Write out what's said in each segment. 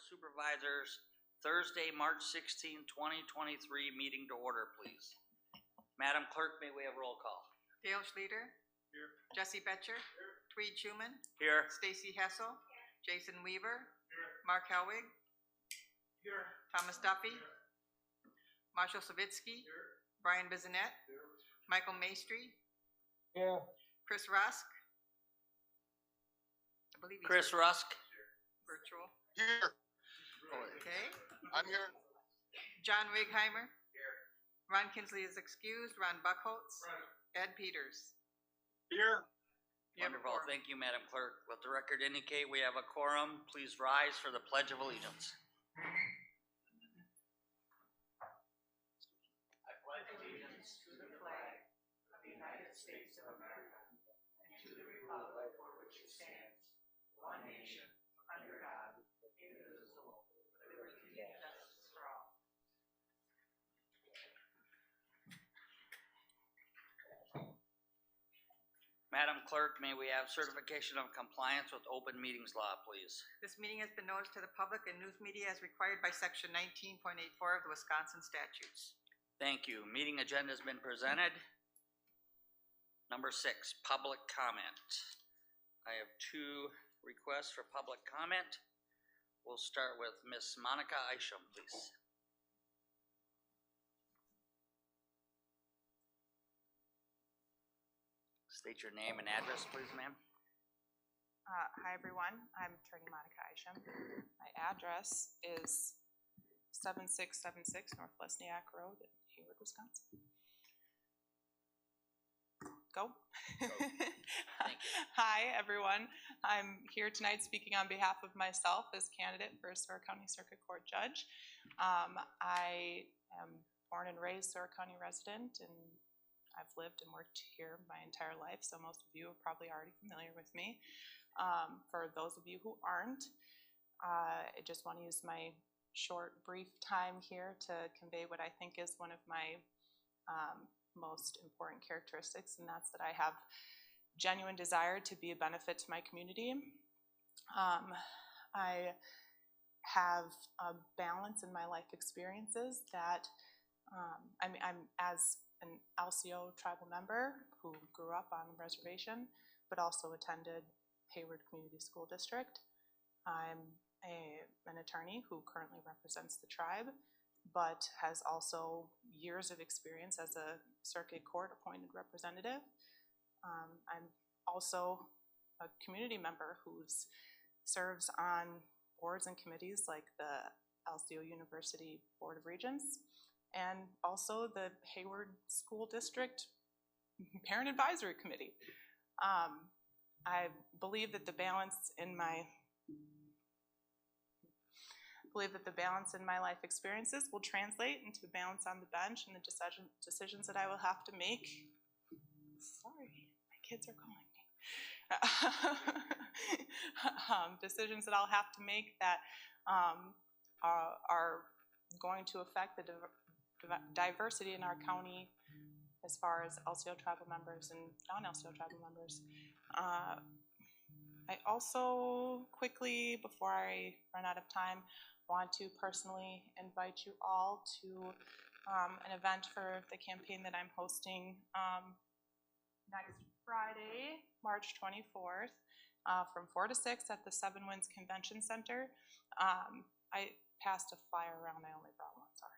Supervisors, Thursday, March 16, 2023, meeting to order, please. Madam Clerk, may we have roll call? Dale Schlueter. Here. Jesse Betcher. Here. Tweed Schuman. Here. Stacy Hessel. Here. Jason Weaver. Here. Mark Helwig. Here. Thomas Duffy. Here. Marshall Savitsky. Here. Brian Bizinet. Here. Michael Maestri. Here. Chris Rusk. I believe he's Chris Rusk. Virtual. Here. Okay. I'm here. John Wigheimer. Here. Ron Kinsley is excused. Ron Buckholtz. Ed Peters. Here. Wonderful. Thank you, Madam Clerk. Let the record indicate we have a quorum. Please rise for the Pledge of Allegiance. I pledge allegiance to the flag of the United States of America and to the republic for which it stands, one nation, under God, indivisible, with liberty and justice for all. Madam Clerk, may we have certification of compliance with open meetings law, please? This meeting has been noticed to the public and news media as required by section 19.84 of the Wisconsin statutes. Thank you. Meeting agenda has been presented. Number 6, public comment. I have 2 requests for public comment. We'll start with Miss Monica Isham, please. State your name and address, please, ma'am. Hi, everyone. I'm Attorney Monica Isham. My address is 7676 North Lesniak Road in Hayward, Wisconsin. Go. Thank you. Hi, everyone. I'm here tonight speaking on behalf of myself as candidate for a Sawyer County Circuit Court Judge. I am born and raised Sawyer County resident, and I've lived and worked here my entire life, so most of you are probably already familiar with me. For those of you who aren't, I just want to use my short, brief time here to convey what I think is one of my most important characteristics, and that's that I have genuine desire to be a benefit to my community. I have a balance in my life experiences that I'm as an LCO tribal member who grew up on the reservation, but also attended Hayward Community School District. I'm an attorney who currently represents the tribe, but has also years of experience as a circuit court appointed representative. I'm also a community member who serves on boards and committees like the LCO University Board of Regents, and also the Hayward School District Parent Advisory Committee. I believe that the balance in my life experiences will translate into a balance on the bench and the decisions that I will have to make. Sorry, my kids are calling me. Decisions that I'll have to make that are going to affect the diversity in our county as far as LCO tribal members and non-LCO tribal members. I also quickly, before I run out of time, want to personally invite you all to an event for the campaign that I'm hosting next Friday, March 24th, from 4 to 6 at the Seven Winds Convention Center. I passed a flyer around, I only brought one, sorry.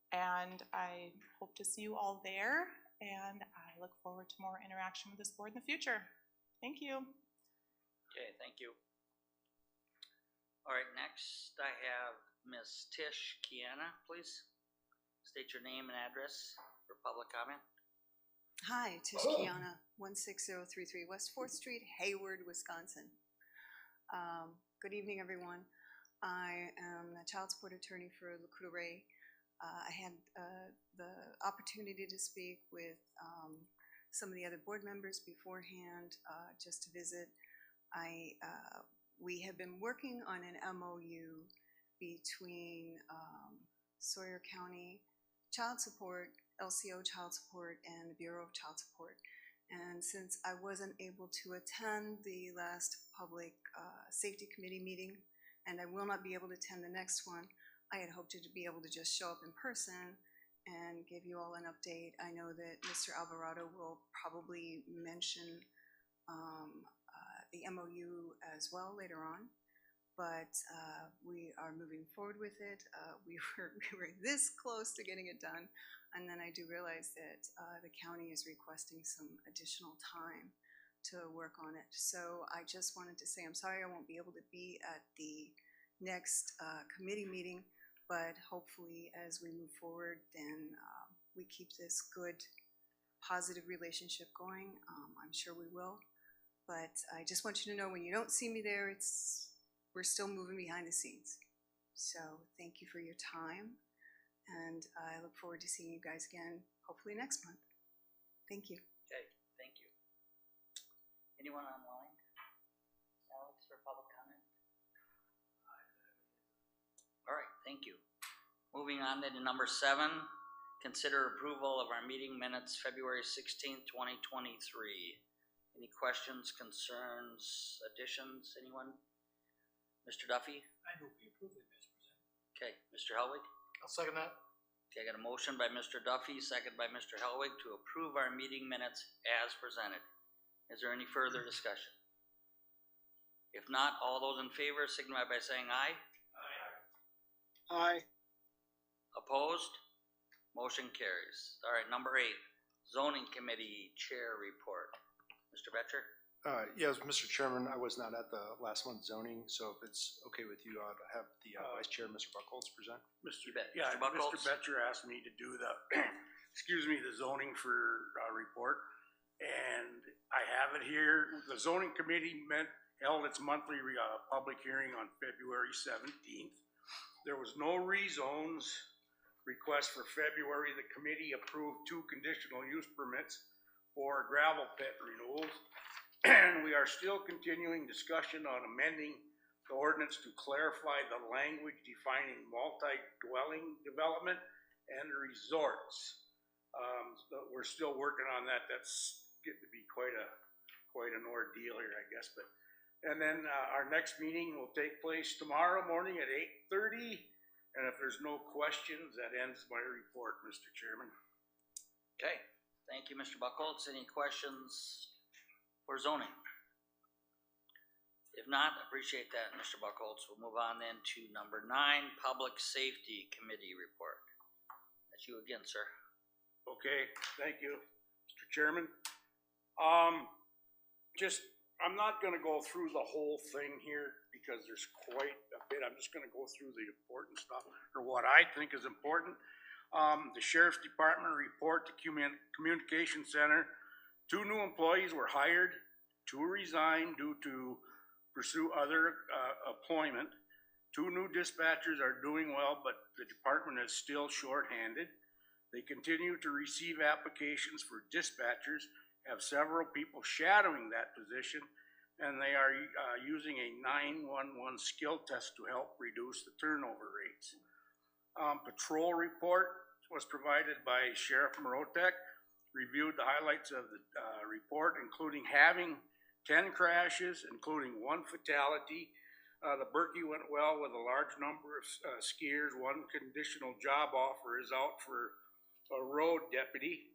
And I hope to see you all there, and I look forward to more interaction with this board in the future. Thank you. Okay, thank you. All right, next I have Miss Tish Kiana, please. State your name and address for public comment. Hi, Tish Kiana, 16033 West 4th Street, Hayward, Wisconsin. Good evening, everyone. I am a child support attorney for Lakota Ray. I had the opportunity to speak with some of the other board members beforehand, just to visit. We have been working on an MOU between Sawyer County Child Support, LCO Child Support, and the Bureau of Child Support. And since I wasn't able to attend the last public safety committee meeting and I will not be able to attend the next one. I had hoped to be able to just show up in person and give you all an update. I know that Mr. Alvarado will probably mention the MOU as well later on, but we are moving forward with it. We were this close to getting it done, and then I do realize that the county is requesting some additional time to work on it. So I just wanted to say I'm sorry I won't be able to be at the next committee meeting, but hopefully as we move forward, then we keep this good, positive relationship going. I'm sure we will. But I just want you to know when you don't see me there, we're still moving behind the scenes. So thank you for your time, and I look forward to seeing you guys again, hopefully next month. Thank you. Okay, thank you. Anyone online? Alex, for public comment? All right, thank you. Moving on to number 7, consider approval of our meeting minutes, February 16th, 2023. Any questions, concerns, additions, anyone? Mr. Duffy? I move we approve it as presented. Okay, Mr. Helwig? I'll second that. Okay, I got a motion by Mr. Duffy, second by Mr. Helwig to approve our meeting minutes as presented. Is there any further discussion? If not, all those in favor signify by saying aye. Aye. Opposed? Motion carries. All right, number 8, zoning committee chair report. Mr. Betcher? Yes, Mr. Chairman, I was not at the last month's zoning, so if it's okay with you, I'd have the Vice Chair, Mr. Buckholz, present. You bet. Yeah, Mr. Buckholz? Mr. Betcher asked me to do the, excuse me, the zoning for, report. And I have it here. The zoning committee held its monthly, public hearing on February 17th. There was no rezones request for February. The committee approved 2 conditional use permits for gravel pit renewals. And we are still continuing discussion on amending the ordinance to clarify the language defining multi-dwelling development and resorts. So we're still working on that. That's getting to be quite an ordeal here, I guess. And then our next meeting will take place tomorrow morning at 8:30. And if there's no questions, that ends my report, Mr. Chairman. Okay, thank you, Mr. Buckholz. Any questions for zoning? If not, appreciate that, Mr. Buckholz. We'll move on then to number 9, Public Safety Committee report. That's you again, sir. Okay, thank you, Mr. Chairman. I'm not gonna go through the whole thing here because there's quite a bit. I'm just gonna go through the important stuff, or what I think is important. The Sheriff's Department report to Communication Center. 2 new employees were hired, 2 resigned due to pursue other employment. 2 new dispatchers are doing well, but the department is still shorthanded. They continue to receive applications for dispatchers, have several people shadowing that position, and they are using a 911 skill test to help reduce the turnover rates. Patrol report was provided by Sheriff Morotek, reviewed the highlights of the report, including having 10 crashes, including 1 fatality. The Berkey went well with a large number of skiers. 1 conditional job offer is out for a road deputy.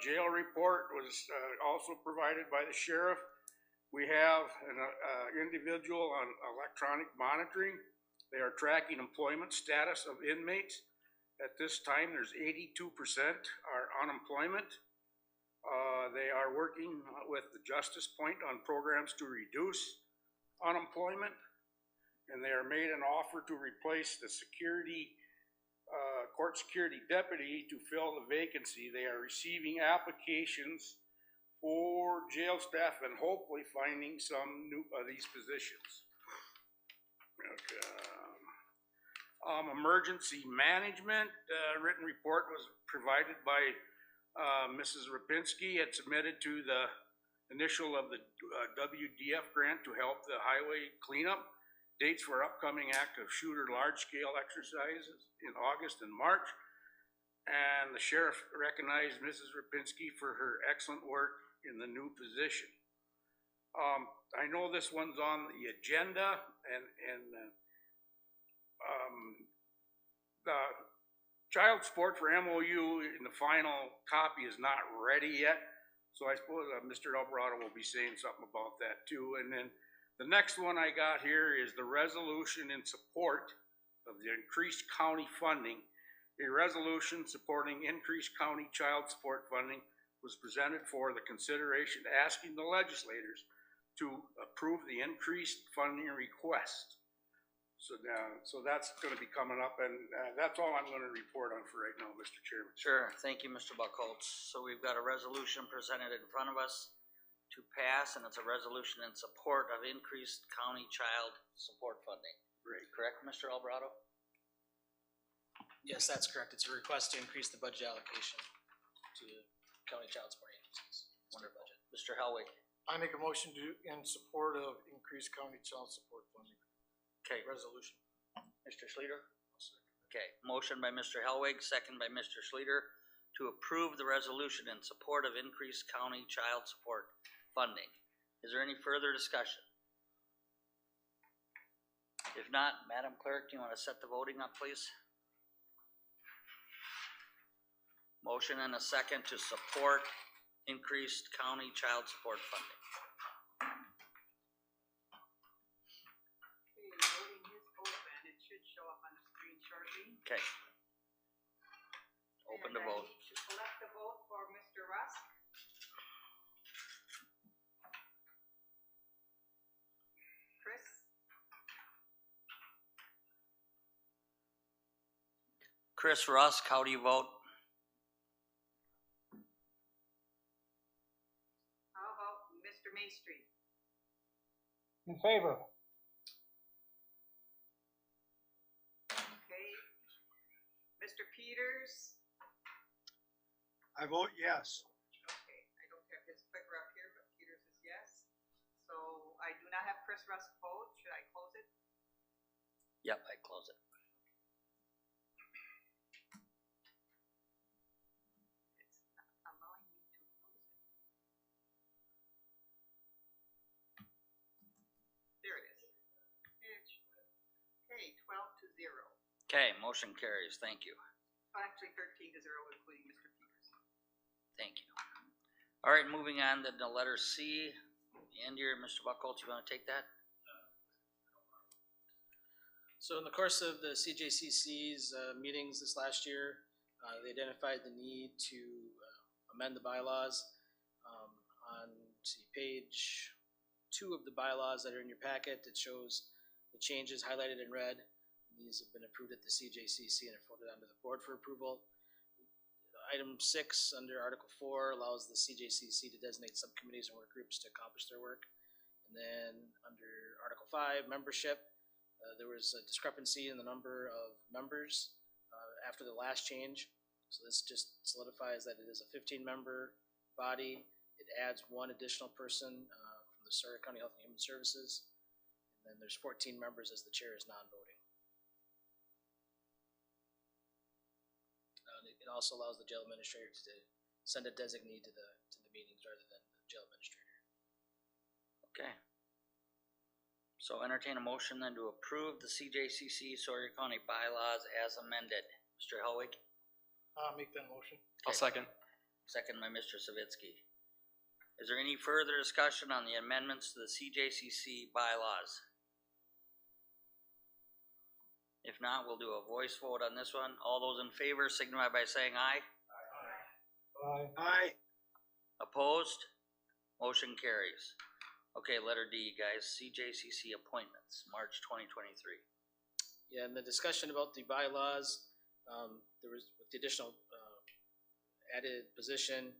Jail report was also provided by the sheriff. We have an individual on electronic monitoring. They are tracking employment status of inmates. At this time, there's 82% are unemployment. They are working with the Justice Point on programs to reduce unemployment, and they are made an offer to replace the court security deputy to fill the vacancy. They are receiving applications for jail staff and hopefully finding some new these positions. Okay. Emergency management, written report was provided by Mrs. Rapinski. Had submitted to the initial of the WDF grant to help the highway cleanup. Dates for upcoming active shooter large-scale exercises in August and March. And the sheriff recognized Mrs. Rapinski for her excellent work in the new position. I know this one's on the agenda the child support for MOU in the final copy is not ready yet. So I suppose Mr. Alvarado will be saying something about that too. And then the next one I got here is the resolution in support of the increased county funding. A resolution supporting increased county child support funding was presented for the consideration asking the legislators to approve the increased funding request. So that's gonna be coming up, and that's all I'm gonna report on for right now, Mr. Chairman. Sure, thank you, Mr. Buckholz. So we've got a resolution presented in front of us to pass, and it's a resolution in support of increased county child support funding. Great. Correct, Mr. Alvarado? Yes, that's correct. It's a request to increase the budget allocation to county child support agencies. Wonderful. Mr. Helwig? I make a motion in support of increased county child support funding. Okay. Resolution. Mr. Schleter? Okay, motion by Mr. Helwig, second by Mr. Schleter to approve the resolution in support of increased county child support funding. Is there any further discussion? If not, Madam Clerk, do you want to set the voting up, please? Motion and a second to support increased county child support funding. Okay, voting is open. It should show up on the screen shortly. Okay. Open the And I vote. need to collect the vote for Mr. Rusk. Chris? Chris Rusk, how do you vote? How about Mr. Maestri? In favor. Okay. Mr. Peters? I vote yes. Okay, I don't have his clicker up here, but Peters is yes. So I do not have Chris Rusk vote. Should I close it? Yep, I close it. It's not allowing me to close it. There it is. Okay, 12-0. Okay, motion carries. Thank you. Oh, actually 13-0, including Mr. Peters. Thank you. All right, moving on to the letter C. The end here, Mr. Buckholz, you want to take that? So in the course of the CJCC's meetings this last year, they identified the need to amend the bylaws. On page 2 of the bylaws that are in your packet, it shows the changes highlighted in red. These have been approved at the CJCC and are forwarded onto the board for approval. Item 6 under Article 4 allows the CJCC to designate subcommittees and work groups to accomplish their work. And then under Article 5, membership, there was a discrepancy in the number of members after the last change. So this just solidifies that it is a 15-member body. It adds one additional person from the Sawyer County Health and Human Services. And then there's 14 members as the chair is non-voting. It also allows the jail administrator to send a designee to the meetings rather than the jail administrator. Okay. So entertain a motion then to approve the CJCC Sawyer County bylaws as amended. Mr. Helwig? I'll make that motion. I'll second. Second by Mr. Savitsky. Is there any further discussion on the amendments to the CJCC bylaws? If not, we'll do a voice vote on this one. All those in favor signify by saying aye. Aye. Aye. Opposed? Motion carries. Okay, letter D, guys, CJCC appointments, March 2023. Yeah, and the discussion about the bylaws, there was with the additional added position,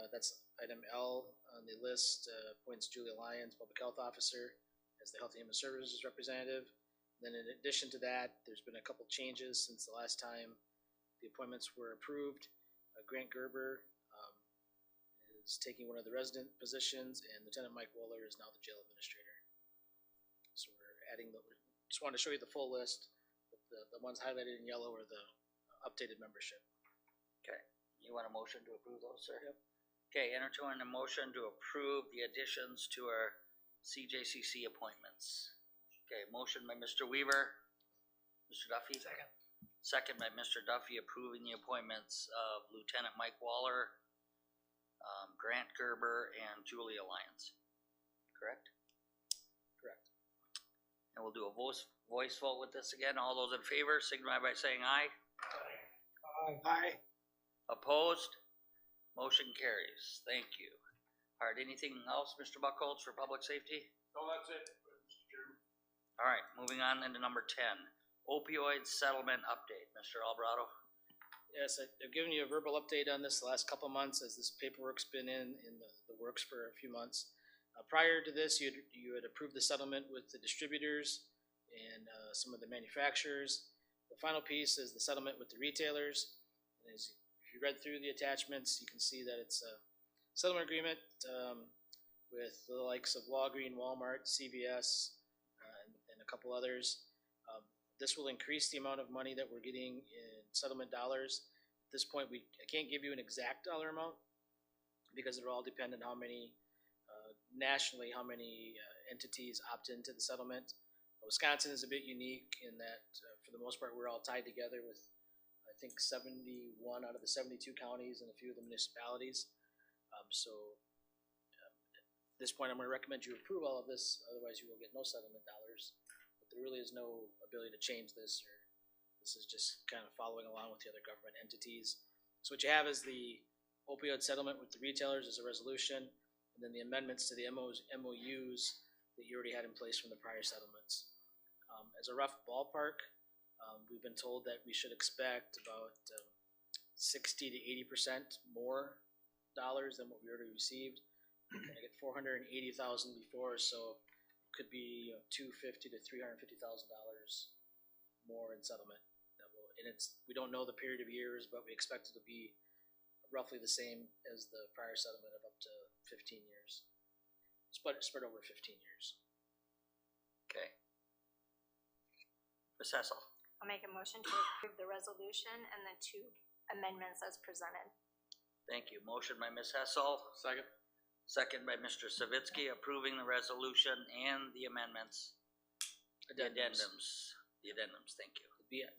that's item L on the list, appoints Julia Lyons, Public Health Officer, as the Health and Human Services Representative. Then in addition to that, there's been a couple changes since the last time the appointments were approved. Grant Gerber is taking one of the resident positions, and Lieutenant Mike Wohler is now the jail administrator. So we're adding just wanted to show you the full list, but the ones highlighted in yellow are the updated membership. Okay, you want a motion to approve those, sir? Yep. Okay, entertain a motion to approve the additions to our CJCC appointments. Okay, motion by Mr. Weaver. Mr. Duffy? Second. Second by Mr. Duffy, approving the appointments of Lieutenant Mike Waller, Grant Gerber, and Julia Lyons. Correct? Correct. And we'll do a voice vote with this again. All those in favor signify by saying aye. Aye. Opposed? Motion carries. Thank you. All right, anything else, Mr. Buckholz, for public safety? No, that's it, Mr. Chairman. All right, moving on into number 10, opioid settlement update. Mr. Alvarado? Yes, I've given you a verbal update on this the last couple of months as this paperwork's been in the works for a few months. Prior to this, you had approved the settlement with the distributors and some of the manufacturers. The final piece is the settlement with the retailers. And if you read through the attachments, you can see that it's a settlement agreement with the likes of Walgreens, Walmart, CVS, and a couple others. This will increase the amount of money that we're getting in settlement dollars. At this point, I can't give you an exact dollar amount because it will all depend on how many, nationally, how many entities opt into the settlement. Wisconsin is a bit unique in that, for the most part, we're all tied together with, I think, 71 out of the 72 counties and a few of the municipalities. At this point, I'm going to recommend you approve all of this, otherwise you will get no settlement dollars. But there really is no ability to change this, or this is just kind of following along with the other government entities. So what you have is the opioid settlement with the retailers as a resolution, and then the amendments to the MOUs that you already had in place from the prior settlements. As a rough ballpark, we've been told that we should expect about 60 to 80% more dollars than what we already received. We're gonna get $480,000 before, so it could be $250,000 to $350,000 more in settlement. We don't know the period of years, but we expect it to be roughly the same as the prior settlement of up to 15 years. Spread over 15 years. Okay. Ms. Hessel? I'll make a motion to approve the resolution and the two amendments as presented. Thank you. Motion by Ms. Hessel. Second. Second by Mr. Savitsky, approving the resolution and the amendments. The addendums. The addendums, thank you.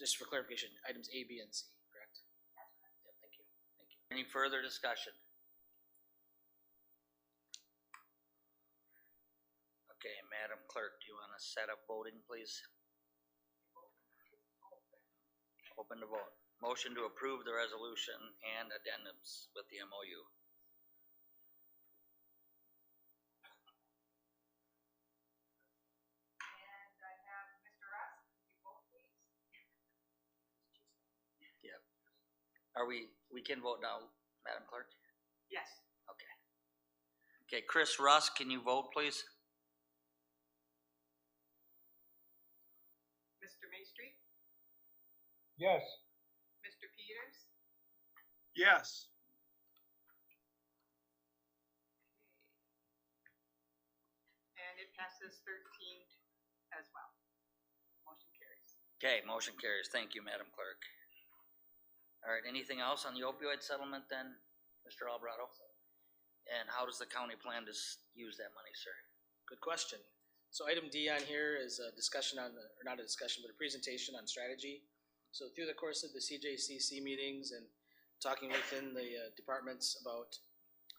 Just for clarification, items A, B, and C, correct? Yeah, thank you. Thank you. Any further discussion? Okay, Madam Clerk, do you want to set up voting, please? Open to vote. Motion to approve the resolution and addendums with the MOU. And I have Mr. Russ, could you vote please? Yep. We can vote now, Madam Clerk? Yes. Okay. Okay, Chris Russ, can you vote, please? Mr. Maestri, Yes. Mr. Peters, Yes. and it passes 13 as well. Motion carries. Okay, motion carries. Thank you, Madam Clerk. All right, anything else on the opioid settlement then, Mr. Alvarado? And how does the county plan to use that money, sir? Good question. So item D on here is a discussion on, or not a discussion, but a presentation on strategy. So through the course of the CJCC meetings and talking within the departments about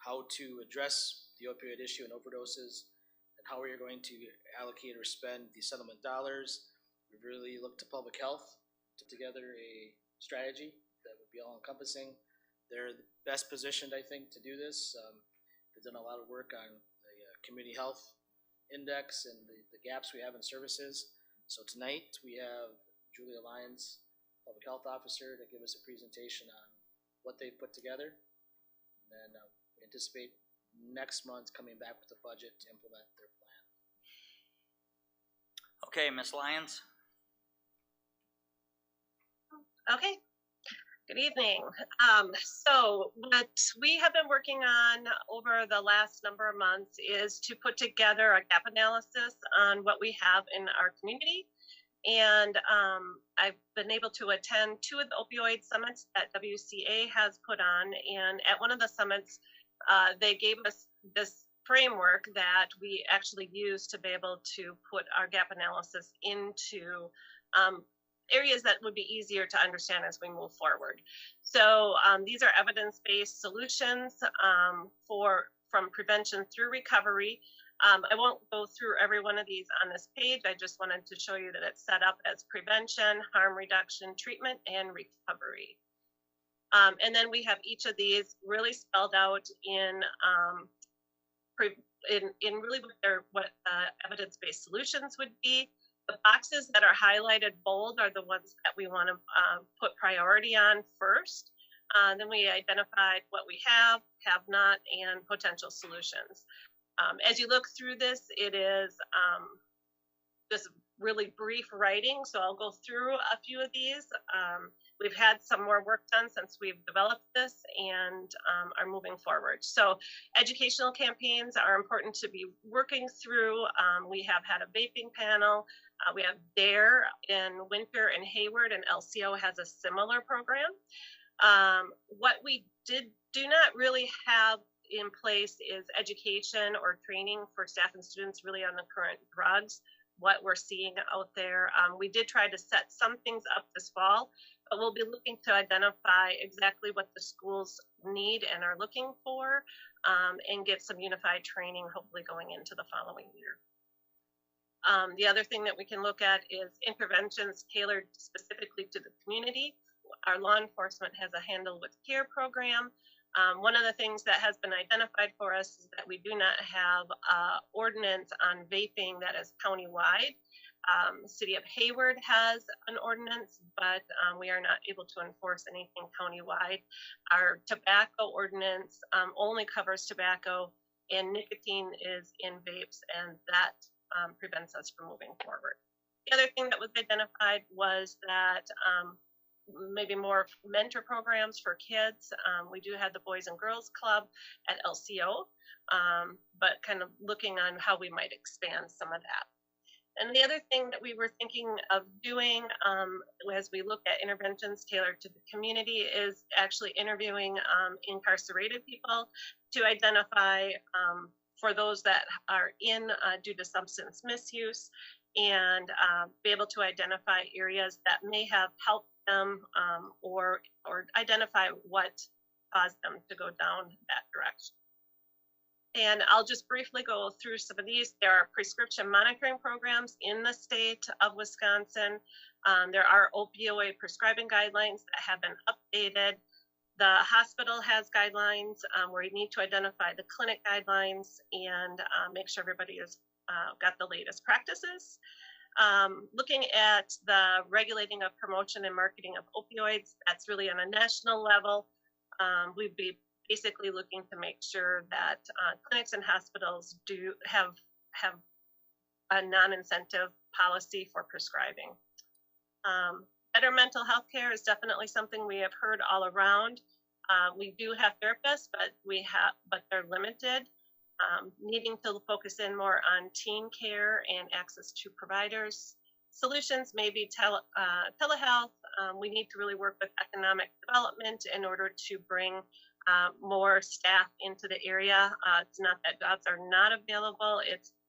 how to address the opioid issue and overdoses and how we are going to allocate or spend the settlement dollars, we've really looked to public health to put together a strategy that would be all encompassing. They're the best positioned, I think, to do this. They've done a lot of work on the community health index and the gaps we have in services. So tonight we have Julia Lyons, Public Health Officer, to give us a presentation on what they've put together. And then we anticipate next month coming back with a budget to implement their plan. Okay, Ms. Lyons? Okay, good evening. So what we have been working on over the last number of months is to put together a gap analysis on what we have in our community. And I've been able to attend 2 of the opioid summits that WCA has put on. And at one of the summits, they gave us this framework that we actually use to be able to put our gap analysis into areas that would be easier to understand as we move forward. So these are evidence-based solutions from prevention through recovery. I won't go through every one of these on this page. I just wanted to show you that it's set up as prevention, harm reduction, treatment, and recovery. And then we have each of these really spelled out in really what evidence-based solutions would be. The boxes that are highlighted bold are the ones that we want to put priority on first. Then we identified what we have not, and potential solutions. As you look through this, it is just really brief writing, so I'll go through a few of these. We've had some more work done since we've developed this and are moving forward. So educational campaigns are important to be working through. We have had a vaping panel. We have DARE in Winter and Hayward, and LCO has a similar program. What we do not really have in place is education or training for staff and students really on the current drugs, what we're seeing out there. We did try to set some things up this fall, but we'll be looking to identify exactly what the schools need and are looking for, and get some unified training hopefully going into the following year. The other thing that we can look at is interventions tailored specifically to the community. Our law enforcement has a Handle with Care program. One of the things that has been identified for us is that we do not have ordinance on vaping that is countywide. The city of Hayward has an ordinance, but we are not able to enforce anything countywide. Our tobacco ordinance only covers tobacco, and nicotine is in vapes, and that prevents us from moving forward. The other thing that was identified was that maybe more mentor programs for kids. We do have the Boys and Girls Club at LCO, but kind of looking on how we might expand some of that. And the other thing that we were thinking of doing as we look at interventions tailored to the community is actually interviewing incarcerated people to identify for those that are in due to substance misuse, and be able to identify areas that may have helped them or identify what caused them to go down that direction. And I'll just briefly go through some of these. There are prescription monitoring programs in the state of Wisconsin. There are opioid prescribing guidelines that have been updated. The hospital has guidelines where you need to identify the clinic guidelines and make sure everybody has got the latest practices. Looking at the regulating of promotion and marketing of opioids, that's really on a national level. We'd be basically looking to make sure that clinics and hospitals do have a non-incentive policy for prescribing. Better mental health care is definitely something we have heard all around. We do have therapists, but they're limited. Needing to focus in more on teen care and access to providers. Solutions may be telehealth. We need to really work with economic development in order to bring more staff into the area. It's not that jobs are not available,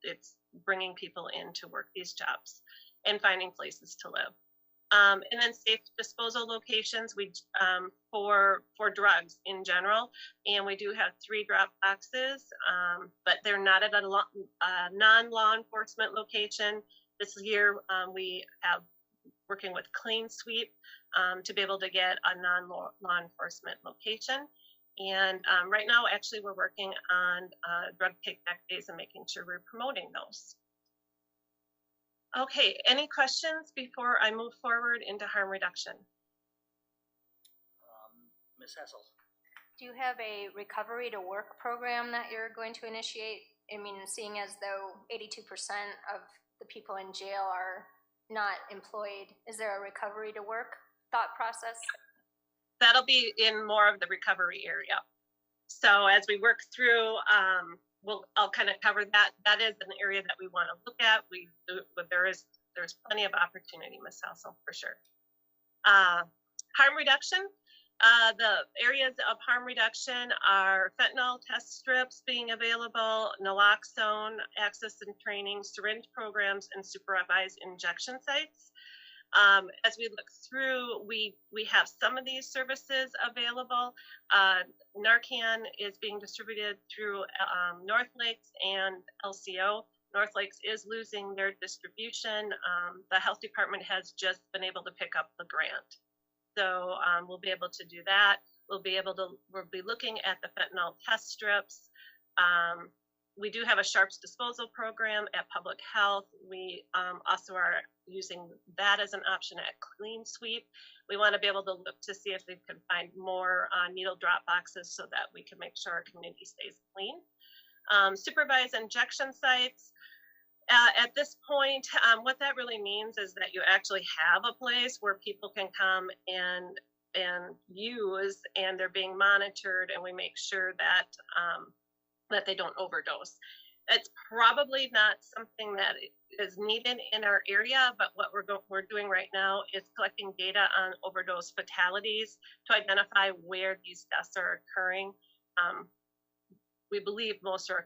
it's bringing people in to work these jobs and finding places to live. And then safe disposal locations for drugs in general. And we do have 3 drop boxes, but they're not at a non-law enforcement location. This year we have working with Clean Sweep to be able to get a non-law enforcement location. And right now, actually, we're working on drug take-back days and making sure we're promoting those. Okay, any questions before I move forward into harm reduction? Ms. Hessel. Do you have a recovery to work program that you're going to initiate? I mean, seeing as though 82% of the people in jail are not employed, is there a recovery to work thought process? That'll be in more of the recovery area. So as we work through, I'll kind of cover that. That is an area that we want to look at. But there's plenty of opportunity, Ms. Hassel, for sure. Harm reduction. The areas of harm reduction are fentanyl test strips being available, naloxone, access and training, syringe programs, and supervised injection sites. As we look through, we have some of these services available. Narcan is being distributed through North Lakes and LCO. North Lakes is losing their distribution. The health department has just been able to pick up the grant. So we'll be able to do that. We'll be looking at the fentanyl test strips. We do have a sharps disposal program at Public Health. We also are using that as an option at Clean Sweep. We want to be able to look to see if we can find more needle drop boxes so that we can make sure our community stays clean. Supervised injection sites. At this point, what that really means is that you actually have a place where people can come and use, and they're being monitored, and we make sure that that they don't overdose. It's probably not something that is needed in our area, but what we're doing right now is collecting data on overdose fatalities to identify where these deaths are occurring. We believe most are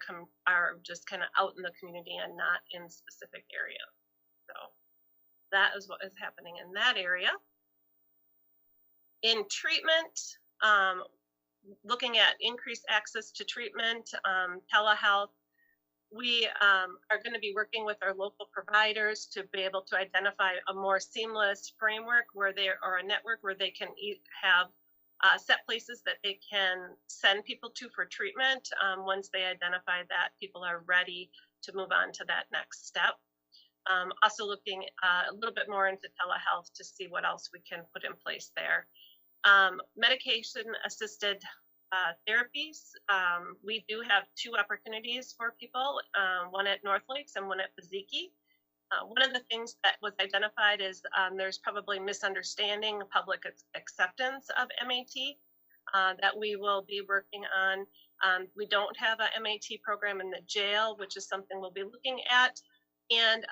just kind of out in the community and not in specific areas. So that is what is happening in that area. In treatment, looking at increased access to treatment, telehealth, we are going to be working with our local providers to be able to identify a more seamless framework where or a network where they can have set places that they can send people to for treatment once they identify that people are ready to move on to that next step. Also looking a little bit more into telehealth to see what else we can put in place there. Medication-assisted therapies. We do have 2 opportunities for people, one at North Lakes and one at Baziki. One of the things that was identified is there's probably misunderstanding public acceptance of MAT that we will be working on. We don't have a MAT program in the jail, which is something we'll be looking at. And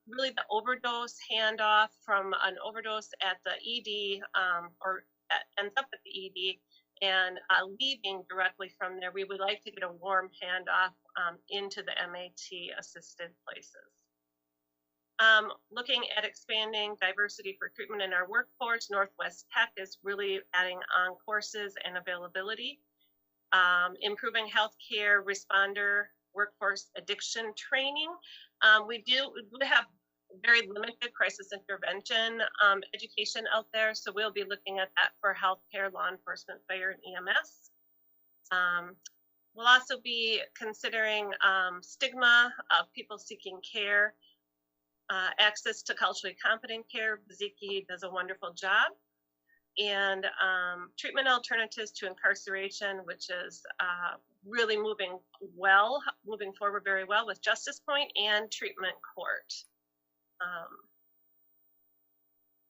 really the overdose handoff from an overdose at the ED ends up at the ED and leaving directly from there, we would like to get a warm handoff into the MAT assisted places. Looking at expanding diversity for treatment in our workforce, Northwest Tech is really adding on courses and availability. Improving healthcare responder workforce addiction training. We have very limited crisis intervention education out there, so we'll be looking at that for healthcare, law enforcement, fire, and EMS. We'll also be considering stigma of people seeking care, access to culturally competent care. Baziki does a wonderful job. And treatment alternatives to incarceration, which is really moving forward very well with Justice Point and Treatment Court.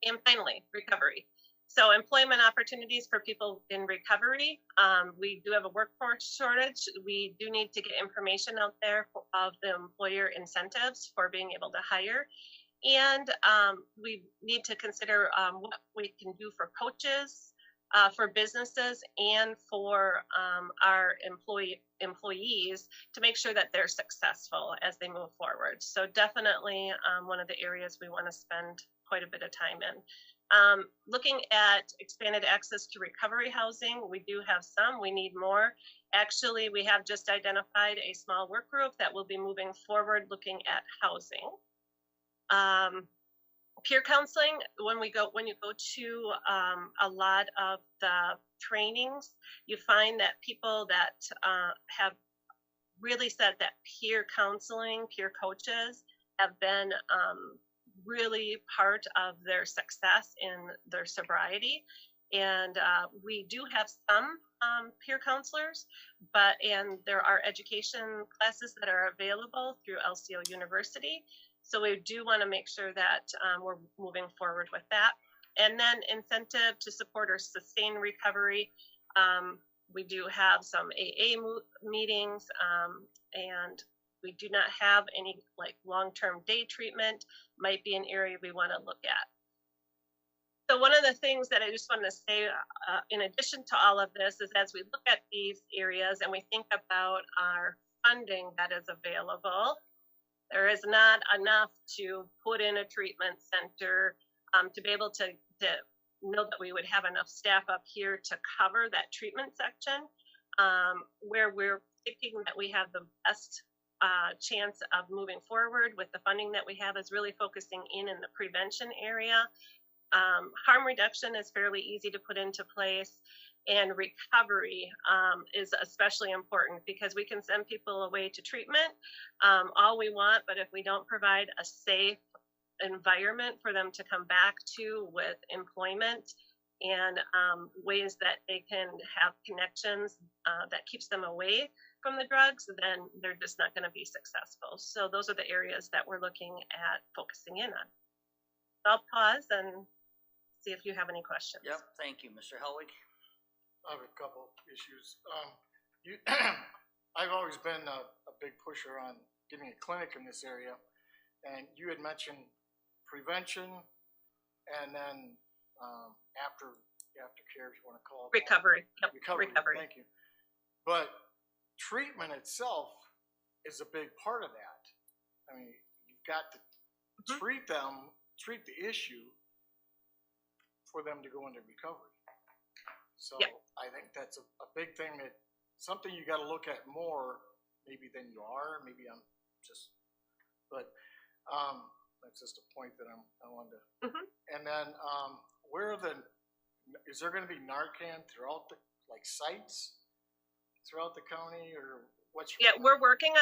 And finally, recovery. So employment opportunities for people in recovery. We do have a workforce shortage. We do need to get information out there of the employer incentives for being able to hire. And we need to consider what we can do for coaches, for businesses, and for our employees to make sure that they're successful as they move forward. So definitely one of the areas we want to spend quite a bit of time in. Looking at expanded access to recovery housing, we do have some, we need more. Actually, we have just identified a small work group that will be moving forward looking at housing. Peer counseling, when you go to a lot of the trainings, you find that people that have really said that peer counseling, peer coaches have been really part of their success in their sobriety. And we do have some peer counselors, and there are education classes that are available through LCO University. So we do want to make sure that we're moving forward with that. And then incentive to support or sustain recovery. We do have some AA meetings, and we do not have any like long-term day treatment. Might be an area we want to look at. So one of the things that I just want to say, in addition to all of this, is as we look at these areas and we think about our funding that is available, there is not enough to put in a treatment center to be able to know that we would have enough staff up here to cover that treatment section, where we're thinking that we have the best chance of moving forward with the funding that we have is really focusing in the prevention area. Harm reduction is fairly easy to put into place, and recovery is especially important because we can send people away to treatment all we want, but if we don't provide a safe environment for them to come back to with employment and ways that they can have connections that keeps them away from the drugs, then they're just not going to be successful. So those are the areas that we're looking at focusing in on. I'll pause and see if you have any questions. Yep, thank you, Mr. Helwig. I have a couple issues. I've always been a big pusher on getting a clinic in this area, and you had mentioned prevention, and then aftercare, if you want to call it. Recovery. Yep. Recovery. Thank you. But treatment itself is a big part of that. I mean, you've got to treat the issue for them to go into recovery. So yep. I think that's a big thing, that something you got to look at more maybe than you are. Maybe I'm just, but that's just a point that I wanted to. And then is there going to be Narcan throughout the sites throughout the county, or what's your plan? We're working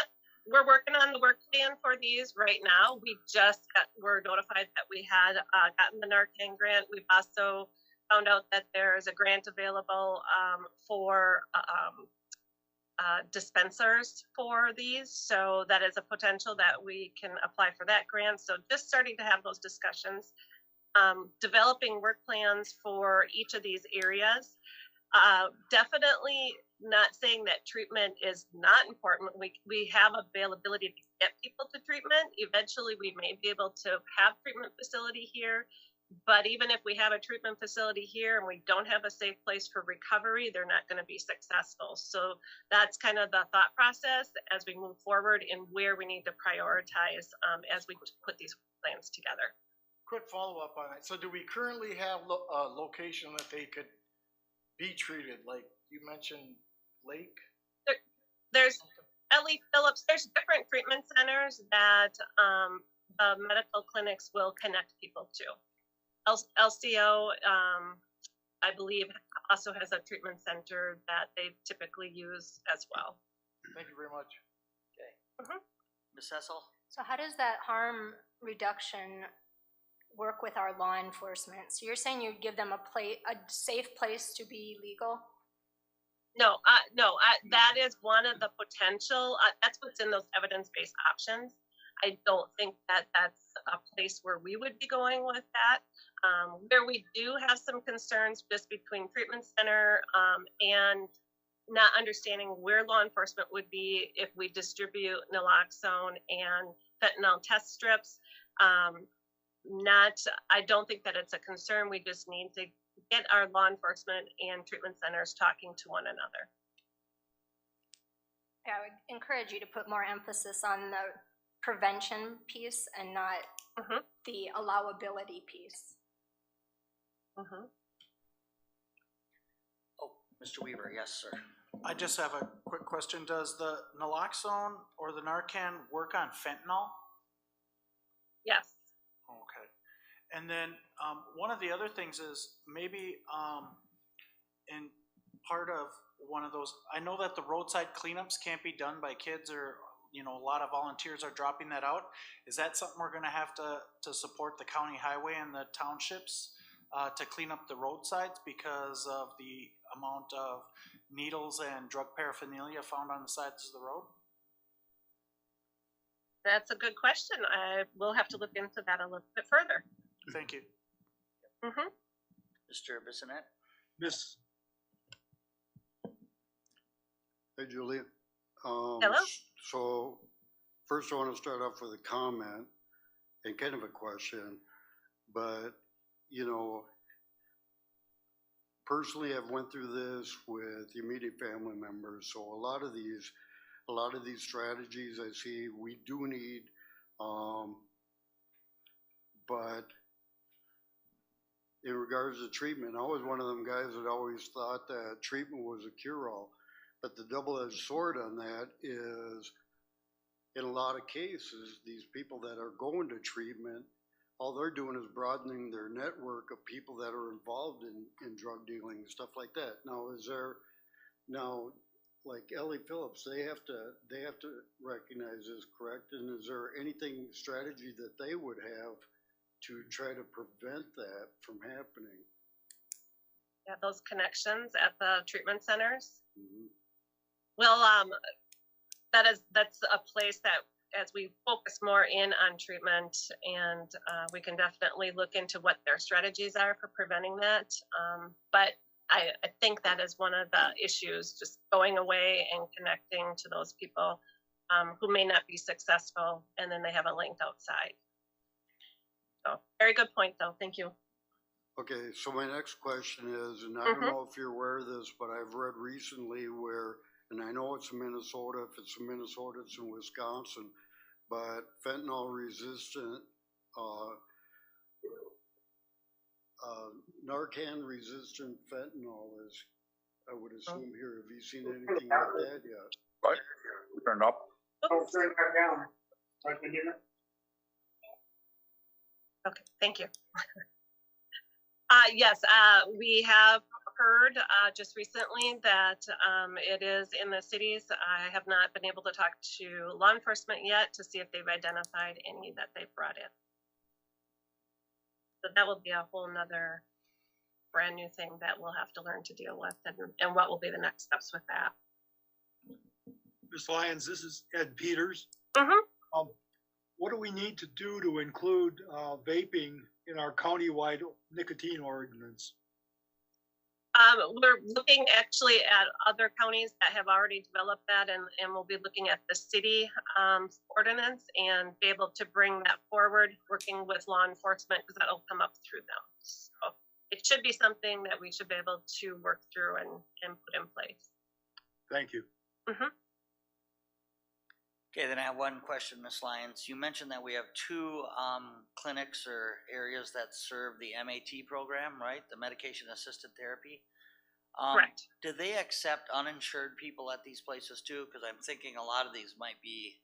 on the work plan for these right now. We just were notified that we had gotten the Narcan grant. We've also found out that there is a grant available for dispensers for these. So that is a potential that we can apply for that grant. So just starting to have those discussions, developing work plans for each of these areas. Definitely not saying that treatment is not important. We have availability to get people to treatment. Eventually, we may be able to have treatment facility here. But even if we have a treatment facility here and we don't have a safe place for recovery, they're not going to be successful. So that's kind of the thought process as we move forward in where we need to prioritize as we put these plans together. Quick follow-up on it. So do we currently have a location that they could be treated? Like you mentioned, Lake? There's Ellie Phillips. There's different treatment centers that the medical clinics will connect people to. LCO, I believe, also has a treatment center that they typically use as well. Thank you very much. Okay. Ms. Hessel? So how does that harm reduction work with our law enforcement? So you're saying you'd give them a safe place to be legal? No, that is one of the potential, that's what's in those evidence-based options. I don't think that that's a place where we would be going with that. Where we do have some concerns just between treatment center and not understanding where law enforcement would be if we distribute naloxone and fentanyl test strips. I don't think that it's a concern. We just need to get our law enforcement and treatment centers talking to one another. Yeah, I would encourage you to put more emphasis on the prevention piece and not the allowability piece. Oh, Mr. Weaver, yes, sir. I just have a quick question. Does the naloxone or the Narcan work on fentanyl? Yes. Okay. And then one of the other things is maybe in part of one of those, I know that the roadside cleanups can't be done by kids, or a lot of volunteers are dropping that out. Is that something we're going to have to support the county highway and the townships to clean up the roadsides because of the amount of needles and drug paraphernalia found on the sides of the road? That's a good question. I will have to look into that a little bit further. Thank you. Mr. Bissonette? Hey, Julie. Hello? So first I want to start off with a comment and kind of a question, but personally have went through this with immediate family members, so a lot of these strategies I see we do need, but in regards to treatment, I was one of them guys that always thought that treatment was a cure-all. But the double-edged sword on that is, in a lot of cases, these people that are going to treatment, all they're doing is broadening their network of people that are involved in drug dealing and stuff like that. Now, like Ellie Phillips, they have to recognize this, correct? And is there anything, strategy that they would have to try to prevent that from happening? Yeah, those connections at the treatment centers. Mhm. Well, that's a place that, as we focus more in on treatment, and we can definitely look into what their strategies are for preventing that. But I think that is one of the issues, just going away and connecting to those people who may not be successful, and then they have a link outside. So, very good point, though. Thank you. Okay, so my next question is, and I don't know if you're aware of this, but I've read recently where, and I know it's in Minnesota, if it's in Minnesota, it's in Wisconsin, but fentanyl resistant, Narcan resistant fentanyl is, I would assume here. Have you seen anything like that yet? Right, turn up. Oh, turn it back down. Right, can you hear me? Okay, thank you. Yes, we have heard just recently that it is in the cities. I have not been able to talk to law enforcement yet to see if they've identified any that they've brought in. So that will be a whole nother brand new thing that we'll have to learn to deal with, and what will be the next steps with that. Ms. Lyons, this is Ed Peters. Mm-hmm. What do we need to do to include vaping in our countywide nicotine ordinance? We're looking actually at other counties that have already developed that, and we'll be looking at the city ordinance and be able to bring that forward, working with law enforcement, because that'll come up through them. So it should be something that we should be able to work through and put in place. Thank you. Mm-hmm. Okay, then I have one question, Ms. Lyons. You mentioned that we have two clinics or areas that serve the MAT program, right? The medication assisted therapy. Correct. Do they accept uninsured people at these places too? Because I'm thinking a lot of these might be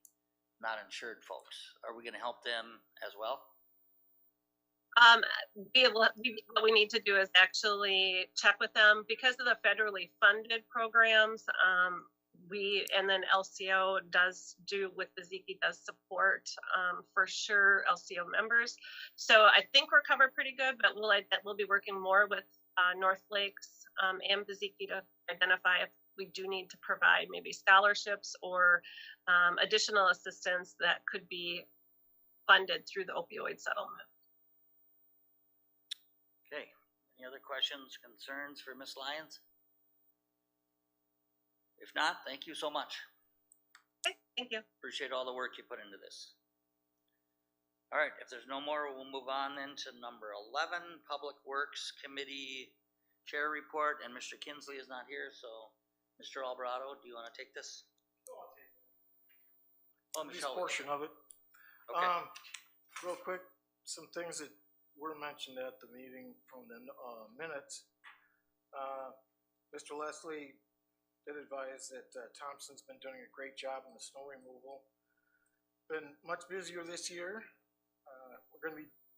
not insured folks. Are we going to help them as well? What we need to do is actually check with them because of the federally funded programs. And then LCO does do with the Ziki does support for sure LCO members. So I think we're covered pretty good, but we'll be working more with North Lakes and the Ziki to identify if we do need to provide maybe scholarships or additional assistance that could be funded through the opioid settlement. Okay, any other questions, concerns for Ms. Lyons? If not, thank you so much. Okay, thank you. Appreciate all the work you put into this. All right, if there's no more, we'll move on then to number 11, Public Works Committee Chair Report, and Mr. Kinsley is not here, so Mr. Alvarado, do you want to take this? I'll take it. Oh, This Michelle. portion of it. Okay. Real quick, some things that were mentioned at the meeting from the minutes. Mr. Leslie did advise that Thompson's been doing a great job in the snow removal. Been much busier this year.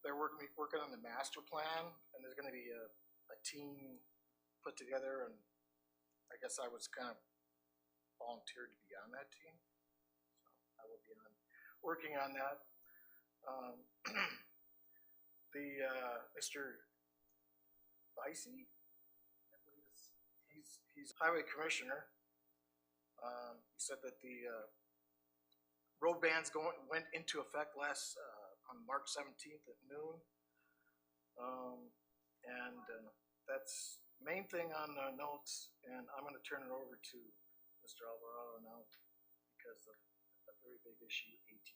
They're working on the master plan, and there's going to be a team put together, and I guess I was kind of volunteered to be on that team, so I will be working on that. Mr. Bicey, I believe he's highway commissioner. He said that the road bans went into effect on March 17th at noon. That's the main thing on the notes, and I'm going to turn it over to Mr. Alvarado now because of a very big issue, ATV.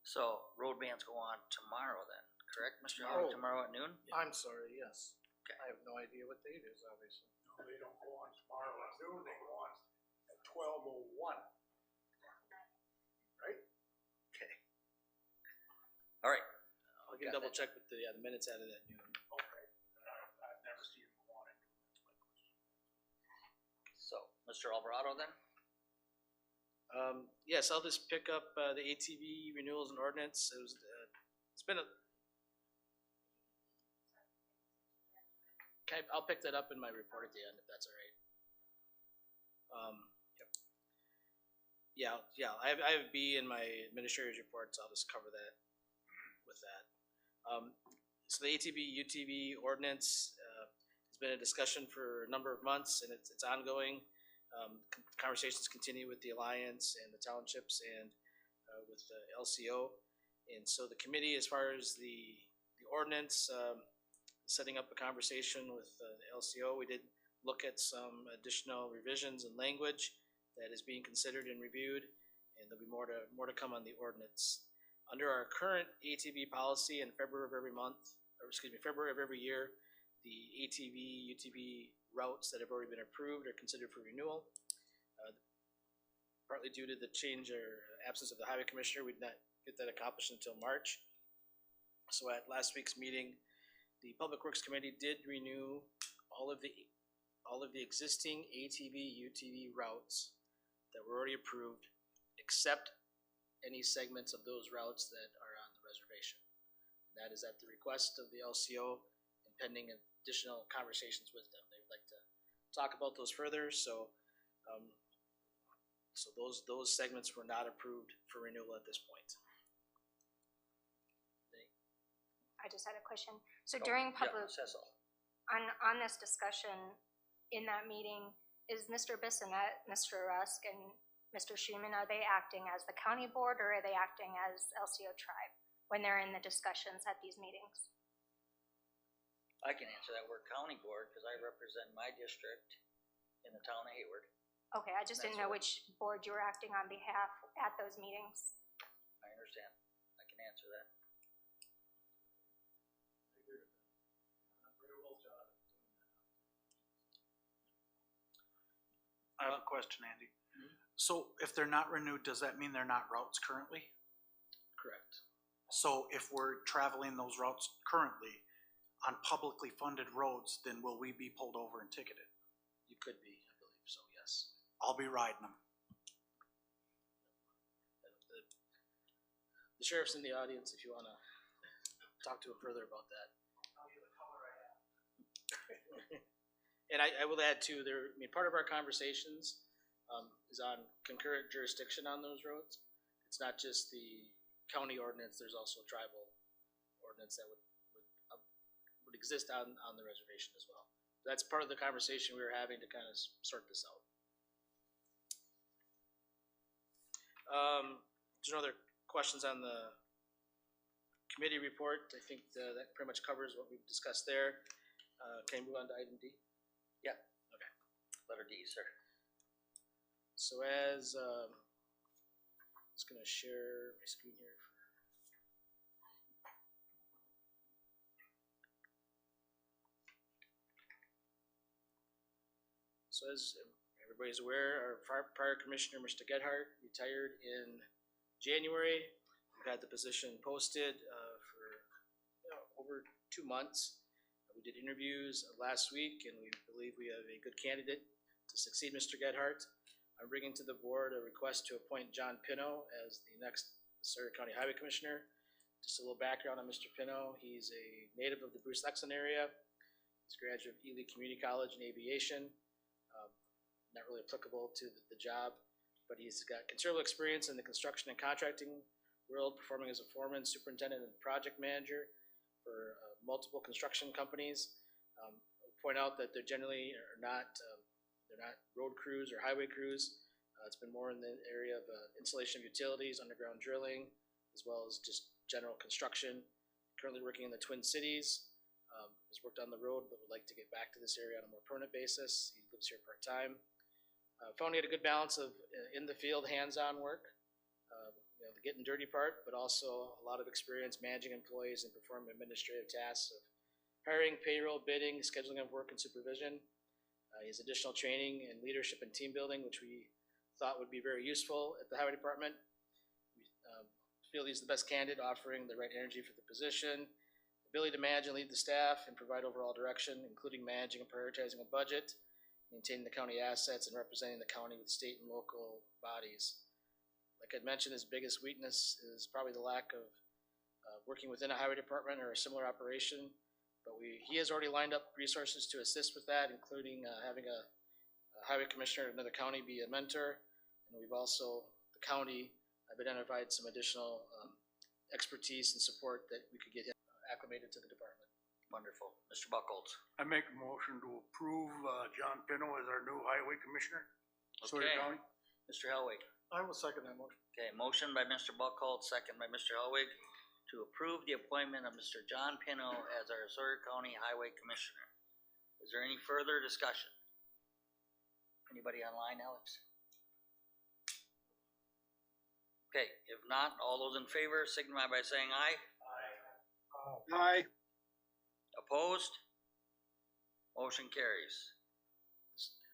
So road bans go on tomorrow then, correct, Mr. Alvarado? Tomorrow at noon? I'm sorry, yes. I have no idea what date is, obviously. No, they don't go on tomorrow at noon, they go on at 12:01. Right? Okay. All right. I can Got double that. check with the minutes out of that noon. Okay. I've never seen them go on at noon, that's my question. So, Mr. Alvarado then? Yes, I'll just pick up, the ATV renewals and ordinance. It's been a. Okay, I'll pick that up in my report at the end, if that's all right. Yep. Yeah, I have B in my administrator's report, so I'll just cover that with that. So the ATV, UTV ordinance, has been a discussion for a number of months, and it's ongoing. Conversations continue with the Alliance and the townships and with the LCO. And so the committee, as far as the ordinance, setting up a conversation with the LCO, we did look at some additional revisions and language that is being considered and reviewed, and there'll be more to come on the ordinance. Under our current ATV policy, in February of every year, the ATV, UTV routes that have already been approved are considered for renewal. Partly due to the change or absence of the highway commissioner, we did not get that accomplished until March. So at last week's meeting, the Public Works Committee did renew all of the existing ATV, UTV routes that were already approved, except any segments of those routes that are on the reservation. And that is at the request of the LCO and pending additional conversations with them. They would like to talk about those further, so those segments were not approved for renewal at this point. I just had a question. So during public, Yeah, Cecil. on this discussion, in that meeting, is Mr. Bissonette, Mr. Rusk, and Mr. Schuman, are they acting as the county board or are they acting as LCO tribe when they're in the discussions at these meetings? I can answer that. We're county board because I represent my district in the town of Hayward. Okay, I just didn't know which board you were acting on behalf at those meetings. I understand. I can answer that. I have a question, Andy. So if they're not renewed, does that mean they're not routes currently? Correct. So if we're traveling those routes currently on publicly funded roads, then will we be pulled over and ticketed? You could be, I believe so, yes. I'll be riding them. The sheriff's in the audience if you wanna talk to him further about that. And I will add too, part of our conversations, is on concurrent jurisdiction on those roads. It's not just the county ordinance, there's also a tribal ordinance that would exist on the reservation as well. That's part of the conversation we were having to kind of sort this out. There's no other questions on the committee report. I think that pretty much covers what we've discussed there. Can we move on to item D? Yeah. Okay. Letter D, sir. So as, just gonna share my screen here. So as everybody's aware, our prior commissioner, Mr. Gedhart, retired in January. We've had the position posted for over 2 months. We did interviews last week, and we believe we have a good candidate to succeed Mr. Gedhart. I'm bringing to the board a request to appoint John Pino as the next Sawyer County Highway Commissioner. Just a little background on Mr. Pino. He's a native of the Bruce Lexington area. He's a graduate of Ely Community College in aviation. Not really applicable to the job, but he's got considerable experience in the construction and contracting world, performing as a foreman, superintendent, and project manager for multiple construction companies. I'll point out that they're generally not road crews or highway crews. It's been more in the area of installation of utilities, underground drilling, as well as just general construction. Currently working in the Twin Cities. Has worked on the road, but would like to get back to this area on a more permanent basis. He lives here part-time. Found he had a good balance of in the field, hands-on work, the getting dirty part, but also a lot of experience managing employees and performing administrative tasks of hiring, payroll, bidding, scheduling of work, and supervision. He has additional training in leadership and team building, which we thought would be very useful at the highway department. We feel he's the best candidate, offering the right energy for the position, ability to manage and lead the staff and provide overall direction, including managing and prioritizing a budget, maintaining the county assets, and representing the county with state and local bodies. Like I'd mentioned, his biggest weakness is probably the lack of working within a highway department or a similar operation, but he has already lined up resources to assist with that, including having a highway commissioner in another county be a mentor. And we've also, the county, have identified some additional expertise and support that we could get him acclimated to the department. Wonderful. Mr. Buckles. I make a motion to approve, John Pino as our new highway commissioner. Sawyer Okay. County. Mr. Helwig. I will second that motion. Okay, motion by Mr. Buckles, second by Mr. Helwig to approve the appointment of Mr. John Pino as our Sawyer County Highway Commissioner. Is there any further discussion? Anybody online, Alex? Okay, if not, all those in favor signify by saying aye. Aye. Opposed? Motion carries.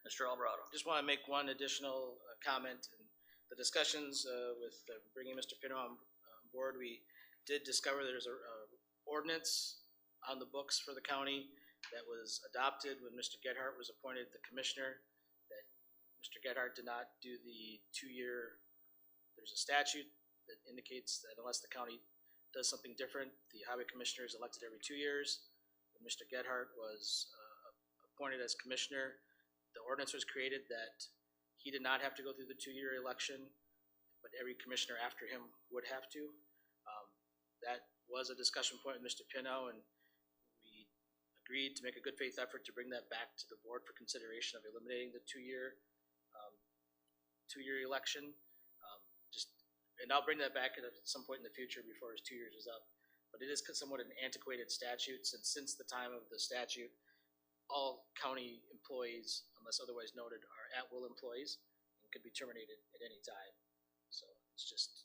Mr. Alvarado. Just want to make one additional comment. In the discussions with bringing Mr. Pino on board, we did discover there's a ordinance on the books for the county that was adopted when Mr. Gedhart was appointed the commissioner, that Mr. Gedhart did not do the 2-year, there's a statute that indicates that unless the county does something different, the highway commissioner is elected every 2 years. When Mr. Gedhart was appointed as commissioner, the ordinance was created that he did not have to go through the 2-year election, but every commissioner after him would have to. That was a discussion point with Mr. Pino, and we agreed to make a good faith effort to bring that back to the board for consideration of eliminating the 2-year election. And I'll bring that back at some point in the future before his 2 years is up. But it is somewhat an antiquated statute, since the time of the statute, all county employees, unless otherwise noted, are at-will employees and could be terminated at any time. So it's just,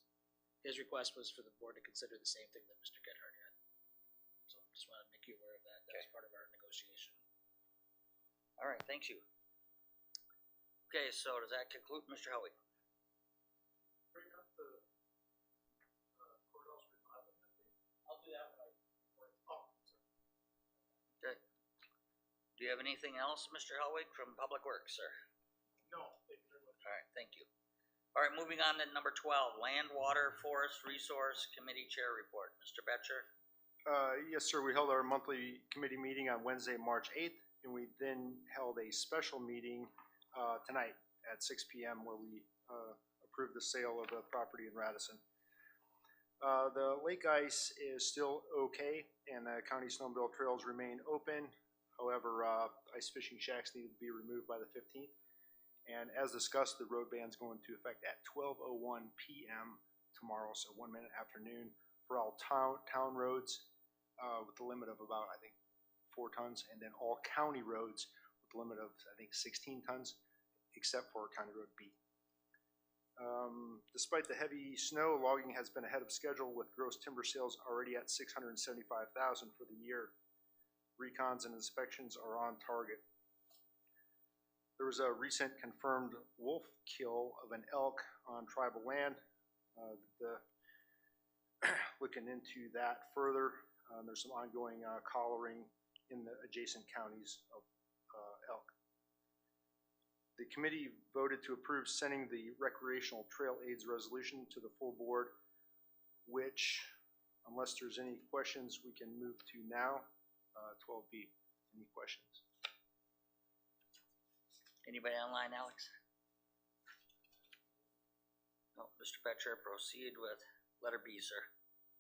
his request was for the board to consider the same thing that Mr. Gedhart had. So just want to make you aware of that. That was part of our negotiation. All right, thank you. Okay, so does that conclude, Mr. Howie? Bring up the courthouse remodeling. I'll do that when Okay. Do you have anything else, Mr. Helwig, from Public Works, sir? No, thank you very much. All right, thank you. All right, moving on to number 12, Land, Water, Forest, Resource Committee Chair Report. Mr. Betcher? Yes, sir. We held our monthly committee meeting on Wednesday, March 8th, and we then held a special meeting tonight at 6 p.m. where we approved the sale of the property in Radisson. The lake ice is still okay, and the county snowmobile trails remain open. However, ice fishing shacks need to be removed by the 15th. And as discussed, the road ban is going into effect at 12:01 p.m. tomorrow, so 1 minute after noon, for all town roads with a limit of about, I think, 4 tons, and then all county roads with a limit of, I think, 16 tons, except for County Road B. Despite the heavy snow, logging has been ahead of schedule with gross timber sales already at $675,000 for the year. Recons and inspections are on target. There was a recent confirmed wolf kill of an elk on tribal land. Looking into that further, there's some ongoing collaring in the adjacent counties of elk. The committee voted to approve sending the recreational trail aids resolution to the full board, which, unless there's any questions, we can move to now. 12B. Any questions? Anybody online, Alex? No, Mr. Betcher, proceed with letter B, sir.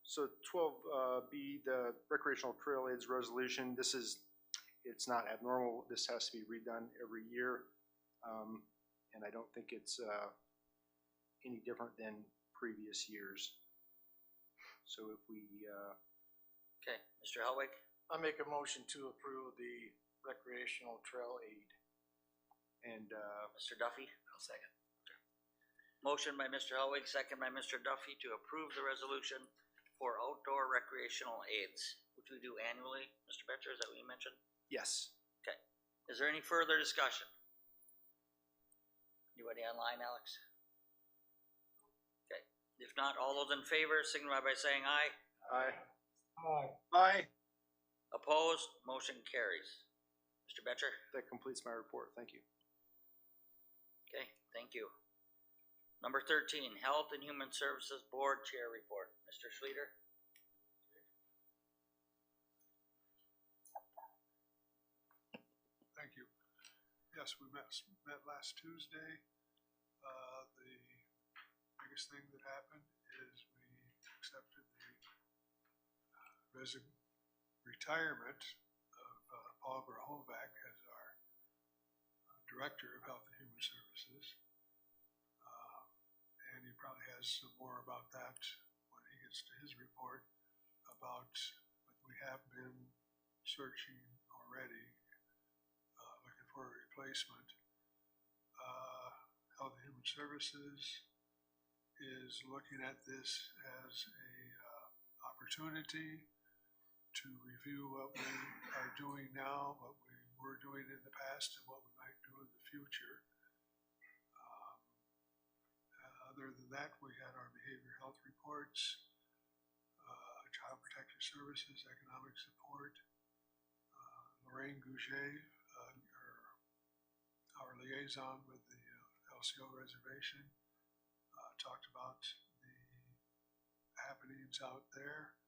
So 12B, the recreational trail aids resolution, it's not abnormal. This has to be redone every year. And I don't think it's any different than previous years. So if we... Okay, Mr. Helwig? I make a motion to approve the recreational trail aid. And Mr. Duffy? I'll second. Motion by Mr. Helwig, second by Mr. Duffy to approve the resolution for outdoor recreational aids. which we do annually, Mr. Betcher, is that what you mentioned? Yes. Okay. Is there any further discussion? Anybody online, Alex? Okay. If not, all those in favor signify by saying aye. Aye. Aye. Opposed? Motion carries. Mr. Betcher? That completes my report. Thank you. Okay, thank you. Number 13, Health and Human Services Board Chair Report. Mr. Schleter? Thank you. Yes, we met last Tuesday. The biggest thing that happened is we accepted the retirement of Paul Grahovac as our Director of Health and Human Services. And he probably has some more about that when he gets to his report about, but we have been searching already, looking for a replacement. Health and Human Services is looking at this as a opportunity to review what we are doing now, what we were doing in the past, and what we might do in the future. Other than that, we had our behavioral health reports, Child Protective Services, economic support. Lorraine Gouget, our liaison with the LCO reservation, talked about the happenings out there,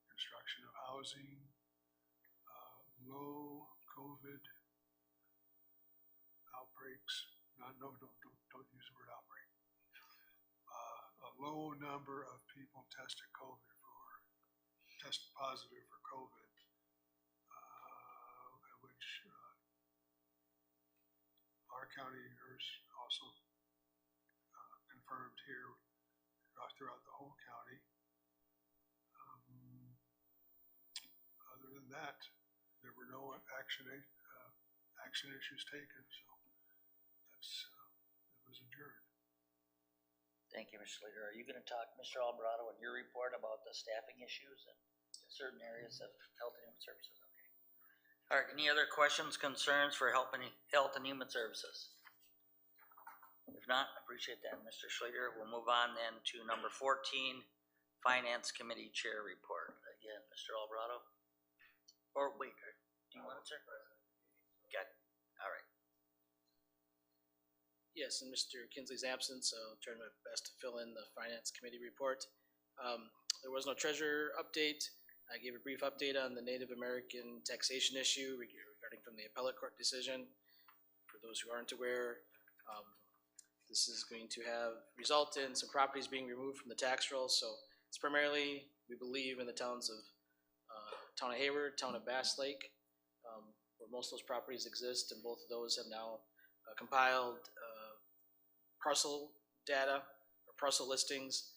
construction of housing, low COVID outbreaks. Don't use the word outbreak. A low number of people tested positive for COVID, which our county nurse also confirmed here throughout the whole county. Other than that, there were no action issues taken, so it was adjourned. Thank you, Mr. Schleter. Are you gonna talk, Mr. Alvarado, in your report about the staffing issues in certain areas of Health and Human Services? Okay. All right, any other questions, concerns for Health and Human Services? If not, I appreciate that, Mr. Schleter. We'll move on then to number 14, Finance Committee Chair Report. Again, Mr. Alvarado. Or wait, do you want it, sir? Got it. All right. Yes, in Mr. Kinsley's absence, I'll try my best to fill in the Finance Committee report. There was no treasurer update. I gave a brief update on the Native American taxation issue regarding from the appellate court decision. For those who aren't aware, this is going to result in some properties being removed from the tax roll. So it's primarily, we believe, in the towns of Town of Hayward, Town of Bass Lake, where most of those properties exist, and both of those have now compiled parcel data or parcel listings,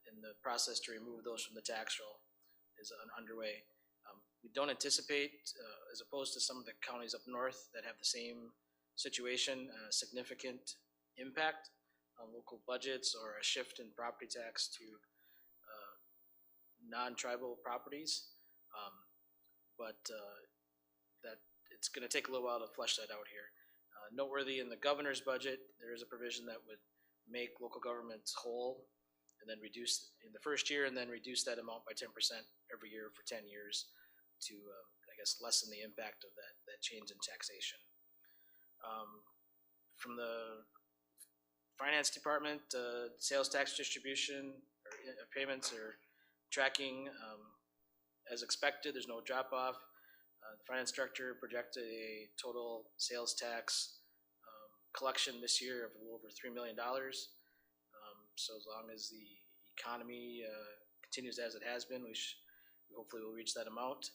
and the process to remove those from the tax roll is underway. We don't anticipate, as opposed to some of the counties up north that have the same situation, a significant impact on local budgets or a shift in property tax to non-tribal properties. But that it's going to take a little while to flesh that out here. Noteworthy, in the governor's budget, there is a provision that would make local governments whole and then reduce in the first year and then reduce that amount by 10% every year for 10 years to, I guess, lessen the impact of that change in taxation. From the finance department, sales tax distribution or payments are tracking as expected. There's no drop off. The finance director projected a total sales tax collection this year of a little over $3 million. So as long as the economy continues as it has been, we hopefully will reach that amount.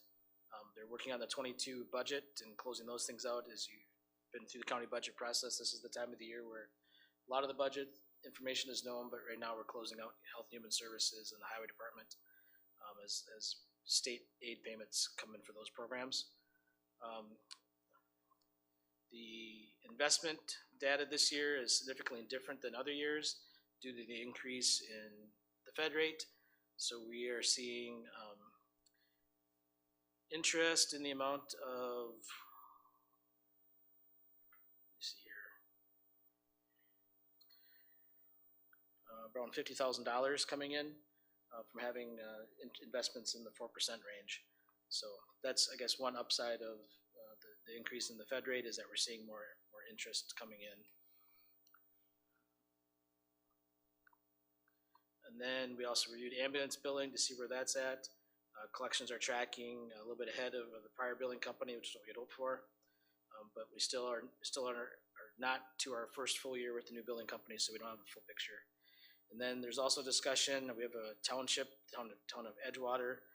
They're working on the 22 budget and closing those things out. As you've been through the county budget process, this is the time of the year where a lot of the budget information is known, but right now we're closing out Health and Human Services and the Highway Department as state aid payments come in for those programs. The investment data this year is significantly different than other years due to the increase in the Fed rate. So we are seeing interest in the amount of, let's see here, around $50,000 coming in from having investments in the 4% range. So that's, I guess, one upside of the increase in the Fed rate is that we're seeing more interest coming in. And then we also reviewed ambulance billing to see where that's at. Collections are tracking a little bit ahead of the prior billing company, which is what we had hoped for. But we still are not to our first full year with the new billing company, so we don't have a full picture. And then there's also discussion, we have a town of Edgewater,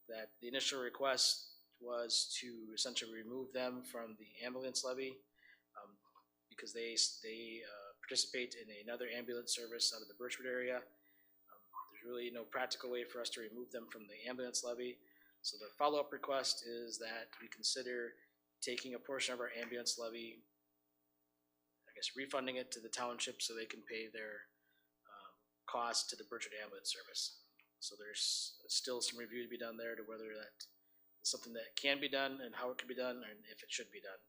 that the initial request was to essentially remove them from the ambulance levy because they participate in another ambulance service out of the Birchwood area. There's really no practical way for us to remove them from the ambulance levy. So the follow-up request is that we consider taking a portion of our ambulance levy, I guess refunding it to the township so they can pay their cost to the Birchwood ambulance service. So there's still some review to be done there to whether that is something that can be done and how it can be done and if it should be done.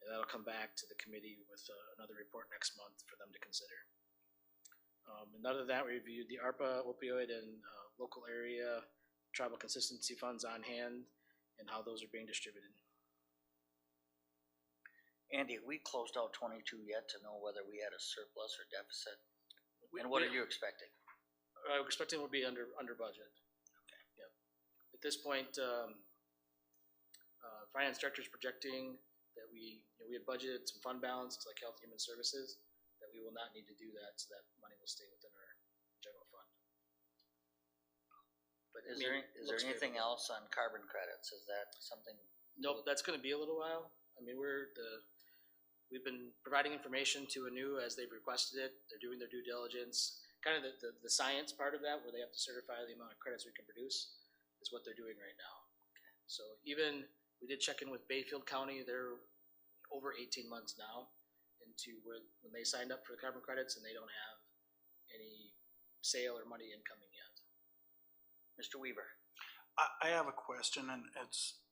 And that'll come back to the committee with another report next month for them to consider. And other than that, we reviewed the ARPA, opioid, and local area tribal consistency funds on hand and how those are being distributed. Andy, we closed out 22 yet to know whether we had a surplus or deficit? And what are you expecting? I'm expecting we'll be under budget. Okay. Yep. At this point, finance director is projecting that we had budgeted some fund balance to like Health and Human Services, that we will not need to do that, so that money will stay within our general fund. But is there anything else on carbon credits? Is that something? Nope, that's going to be a little while. I mean, we've been providing information to ANU as they've requested it. They're doing their due diligence. Kind of the science part of that, where they have to certify the amount of credits we can produce, is what they're doing right now. Okay. So even, we did check in with Bayfield County. They're over 18 months now into when they signed up for the carbon credits, and they don't have any sale or money incoming yet. Mr. Weaver. I have a question, and it's,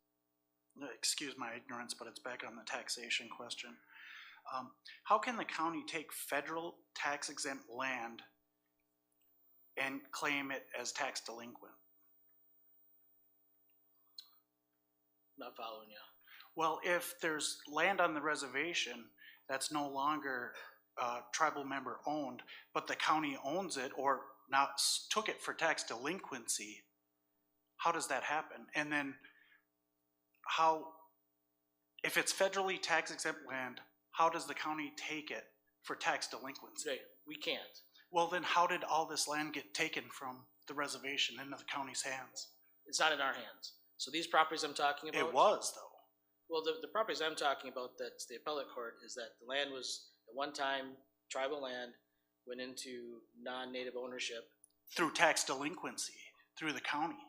excuse my ignorance, but it's back on the taxation question. How can the county take federal tax exempt land and claim it as tax delinquent? Not following you. Well, if there's land on the reservation that's no longer tribal member owned, but the county owns it or not took it for tax delinquency, how does that happen? And then if it's federally tax exempt land, how does the county take it for tax delinquency? Right, we can't. Well, then how did all this land get taken from the reservation into the county's hands? It's not in our hands. So these properties I'm talking about. It was, though. Well, the properties I'm talking about, that's the appellate court, is that the land was at one time tribal land, went into non-native ownership. Through tax delinquency, through the county.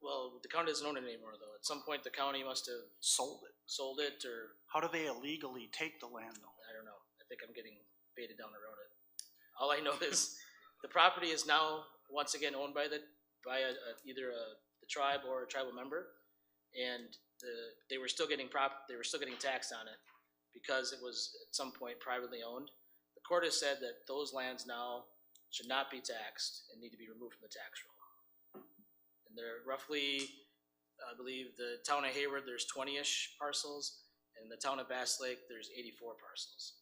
Well, the county doesn't own it anymore, though. At some point, the county must have sold it, or how do they illegally take the land, though? I don't know. I think I'm getting baited down the road. All I know is the property is now once again owned by either the tribe or a tribal member, and they were still getting taxed on it because it was at some point privately owned. The court has said that those lands now should not be taxed and need to be removed from the tax roll. And they're roughly, I believe, the town of Hayward, there's 20-ish parcels, and the town of Bass Lake, there's 84 parcels.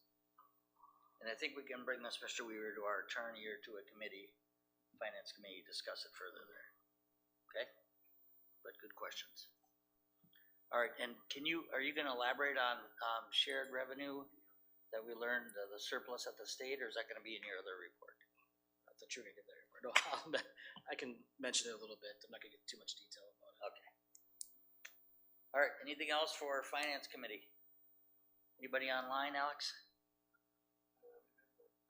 And I think we can bring this, Mr. Weaver, to our attorney or to a committee, finance committee, discuss it further there. Okay? But good questions. All right, and are you gonna elaborate on shared revenue that we learned, the surplus at the state, or is that gonna be in your other report? That's a true negative there. No, I can mention it a little bit. I'm not gonna get too much detail about it. Okay. All right, anything else for finance committee? Anybody online, Alex?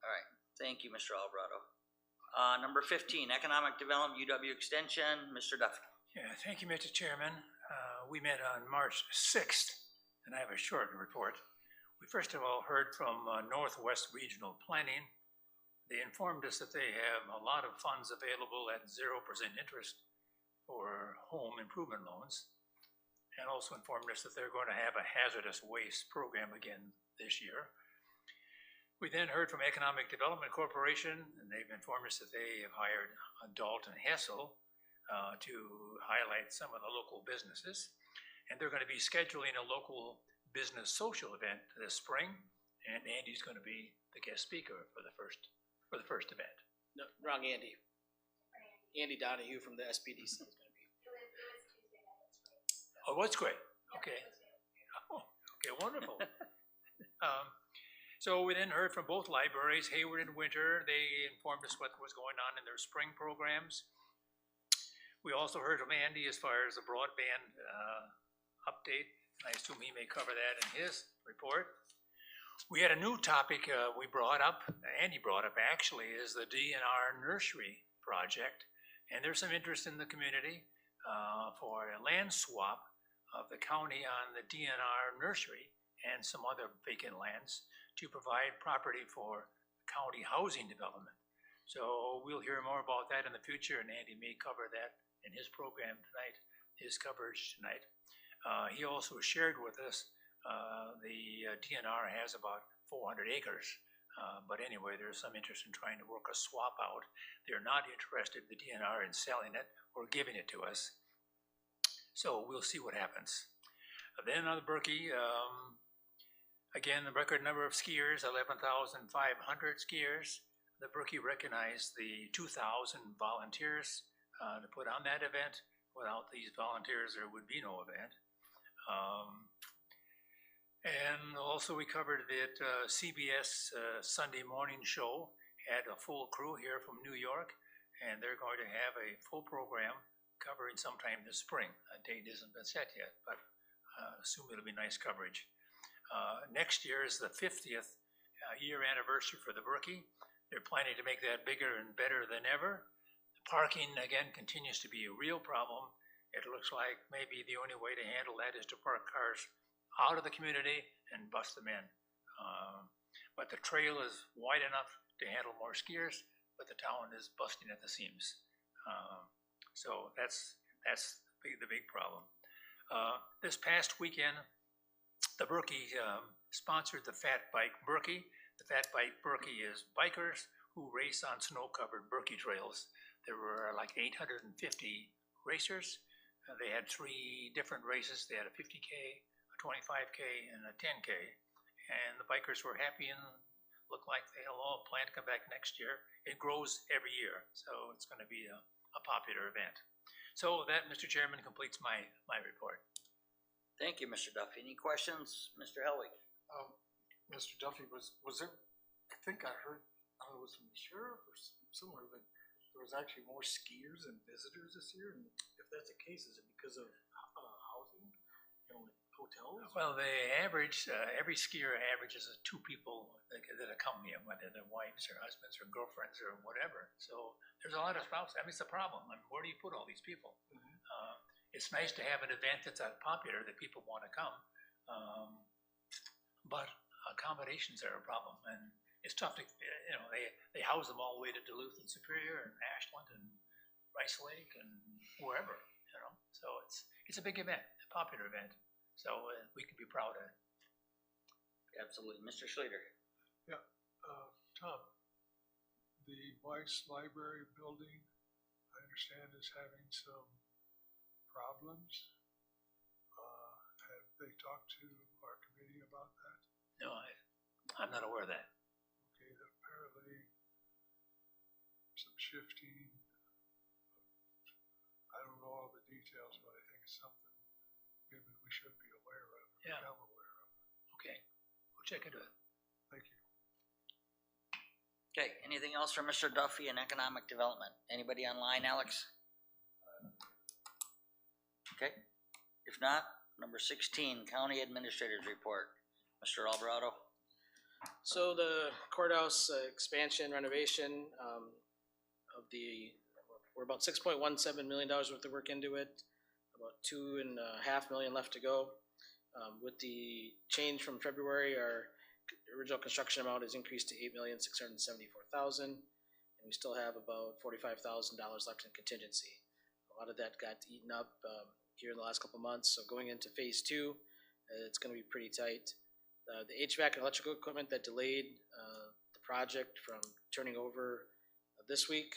All right, thank you, Mr. Alvarado. Number 15, economic development, UW Extension, Mr. Duffy. Yeah, thank you, Mr. Chairman. We met on March 6th, and I have a short report. We first of all heard from Northwest Regional Planning. They informed us that they have a lot of funds available at 0% interest for home improvement loans. and also informed us that they're going to have a hazardous waste program again this year. We then heard from Economic Development Corporation, and they've informed us that they have hired Dalton Hessel to highlight some of the local businesses. And they're going to be scheduling a local business social event this spring, and Andy's going to be the guest speaker for the first event. No, wrong Andy. Andy Donahue from the SBDC is gonna be. Oh, what's great, okay. Oh, okay, wonderful. So we then heard from both libraries, Hayward and Winter. They informed us what was going on in their spring programs. We also heard from Andy as far as the broadband update. I assume he may cover that in his report. We had a new topic we brought up, Andy brought up actually, is the DNR nursery project. And there's some interest in the community for a land swap of the county on the DNR nursery and some other vacant lands to provide property for county housing development. So we'll hear more about that in the future, and Andy may cover that in his program tonight, his coverage tonight. He also shared with us the DNR has about 400 acres. But anyway, there's some interest in trying to work a swap out. They're not interested, the DNR, in selling it or giving it to us. So we'll see what happens. Then on the Berkey, again, the record number of skiers, 11,500 skiers. The Berkey recognized the 2,000 volunteers to put on that event. Without these volunteers, there would be no event. And also we covered that CBS Sunday morning show had a full crew here from New York, and they're going to have a full program covering sometime this spring. A date hasn't been set yet, but assume it'll be nice coverage. Next year is the 50th year anniversary for the Berkey. They're planning to make that bigger and better than ever. The parking, again, continues to be a real problem. It looks like maybe the only way to handle that is to park cars out of the community and bus them in. But the trail is wide enough to handle more skiers, but the town is busting at the seams. So that's the big problem. This past weekend, the Berkey sponsored the Fat Bike Berkey. The Fat Bike Berkey is bikers who race on snow-covered Berkey trails. There were like 850 racers. They had 3 different races. They had a 50K, a 25K, and a 10K. And the bikers were happy and looked like they all plan to come back next year. It grows every year, so it's going to be a popular event. So that, Mr. Chairman, completes my report. Thank you, Mr. Duffy. Any questions, Mr. Helwig? Mr. Duffy, was there, I think I heard, I don't know, it was from the sheriff or somewhere, that there was actually more skiers than visitors this year? And if that's the case, is it because of housing, you know, like hotels? Well, they average, every skier averages 2 people that accompany them, whether they're wives or husbands or girlfriends or whatever. So there's a lot of spouses. I mean, it's a problem. I mean, where do you put all these people? It's nice to have an event that's popular that people want to come, but accommodations are a problem, and it's tough to, you know, they house them all the way to Duluth and Superior and Ashland and Rice Lake and wherever, you know. So it's a big event, a popular event. So we can be proud of it. Absolutely. Mr. Schluter. Yeah, Tom, the Weiss Library building, I understand, is having some problems. Have they talked to our committee about that? No, I'm not aware of that. Okay, apparently some shifting. I don't know all the details, but I think it's something maybe we should be aware of. Yeah. Become aware of. Okay, we'll check into it. Thank you. Okay, anything else from Mr. Duffy in economic development? Anybody online, Alex? Okay, if not, number 16, county administrators report. Mr. Alvarado. So the courthouse expansion renovation we're about $6.17 million worth of work into it, about $2.5 million left to go. With the change from February, our original construction amount is increased to $8,674,000, and we still have about $45,000 left in contingency. A lot of that got eaten up here in the last couple of months. So going into phase two, it's going to be pretty tight. The HVAC and electrical equipment that delayed the project from turning over this week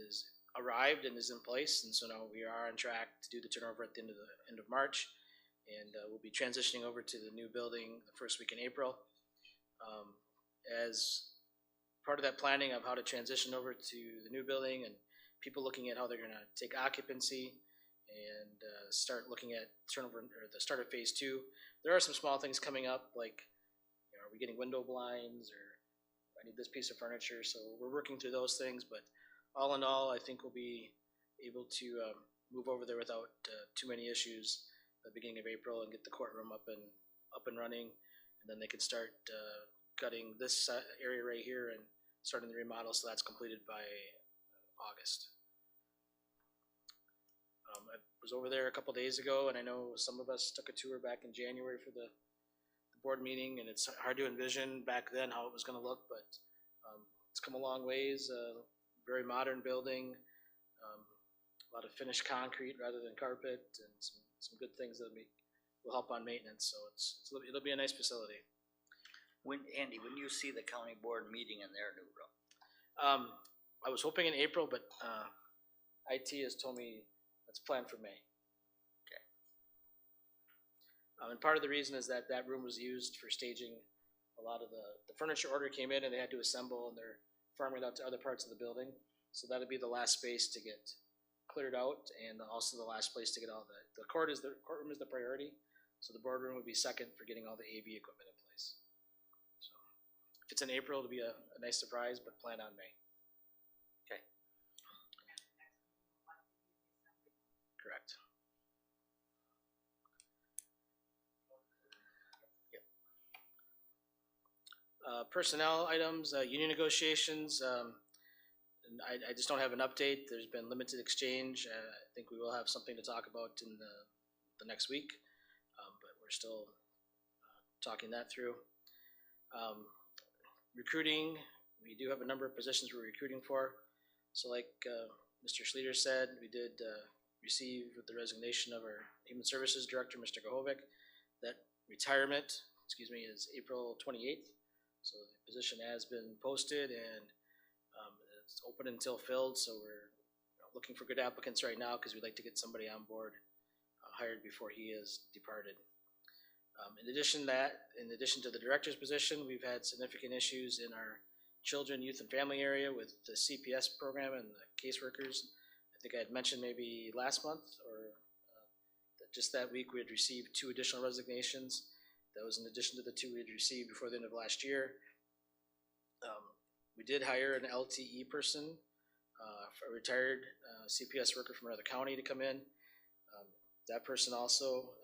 is arrived and is in place, and so now we are on track to do the turnover at the end of March, and we'll be transitioning over to the new building the first week in April. As part of that planning of how to transition over to the new building and people looking at how they're going to take occupancy and start looking at turnover or the start of phase two, there are some small things coming up, like, you know, are we getting window blinds, or I need this piece of furniture. So we're working through those things, but all in all, I think we'll be able to move over there without too many issues at the beginning of April and get the courtroom up and running, and then they can start gutting this area right here and starting the remodel, so that's completed by August. I was over there a couple days ago, and I know some of us took a tour back in January for the board meeting, and it's hard to envision back then how it was going to look, but it's come a long ways. Very modern building, a lot of finished concrete rather than carpet, and some good things that will help on maintenance. So it'll be a nice facility. Andy, when you see the county board meeting in their new room? I was hoping in April, but IT has told me let's plan for May. Okay. And part of the reason is that room was used for staging a lot of the furniture order came in, and they had to assemble, and they're farming it out to other parts of the building. So that'll be the last space to get cleared out, and also the last place to get all the courtroom is the priority. So the boardroom would be second for getting all the AV equipment in place. So if it's in April, it'll be a nice surprise, but plan on May. Okay. Correct. Personnel items, union negotiations, and I just don't have an update. There's been limited exchange. I think we will have something to talk about in the next week, but we're still talking that through. Recruiting, we do have a number of positions we're recruiting for. So like Mr. Schleter said, we did receive the resignation of our Human Services Director, Mr. Gahovic. That retirement, is April 28th. So the position has been posted, and it's open until filled. So we're looking for good applicants right now because we'd like to get somebody on board hired before he is departed. In addition to the director's position, we've had significant issues in our children, youth, and family area with the CPS program and the caseworkers. I think I had mentioned maybe last month or just that week we had received 2 additional resignations. That was in addition to the 2 we had received before the end of last year. We did hire an LTE person, a retired CPS worker from another county to come in. That person also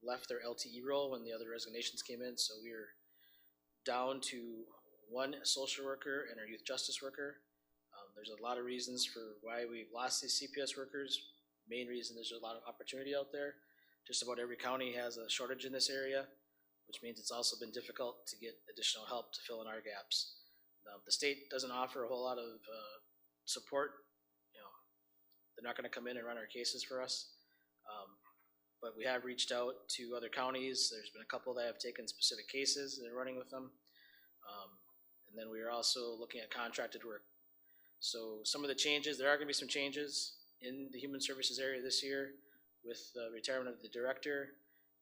left their LTE role when the other resignations came in, so we are down to 1 social worker and our youth justice worker. There's a lot of reasons for why we've lost these CPS workers. Main reason, there's a lot of opportunity out there. Just about every county has a shortage in this area, which means it's also been difficult to get additional help to fill in our gaps. The state doesn't offer a whole lot of support. They're not going to come in and run our cases for us. But we have reached out to other counties. There's been a couple that have taken specific cases and they're running with them. And then we are also looking at contracted work. So some of the changes, there are going to be some changes in the human services area this year with the retirement of the director.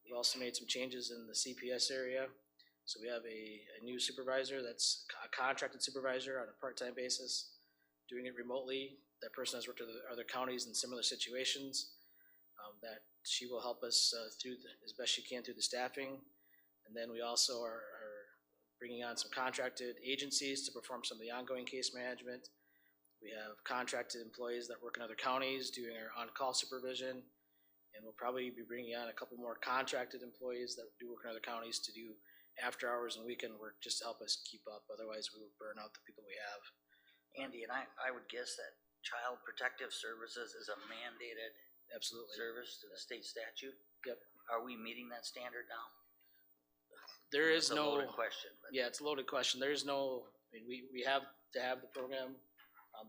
We've also made some changes in the CPS area. So we have a new supervisor that's a contracted supervisor on a part-time basis, doing it remotely. That person has worked with other counties in similar situations. That she will help us through as best she can through the staffing. And then we also are bringing on some contracted agencies to perform some of the ongoing case management. We have contracted employees that work in other counties doing our on-call supervision. And we'll probably be bringing on a couple more contracted employees that do work in other counties to do after hours and weekend work just to help us keep up. Otherwise, we will burn out the people we have. Andy, and I would guess that Child Protective Services is a mandated service to the state statute. Yep. Are we meeting that standard now? There is That's a no loaded question. But yeah, it's a loaded question. There is no. I mean, we have to have the program.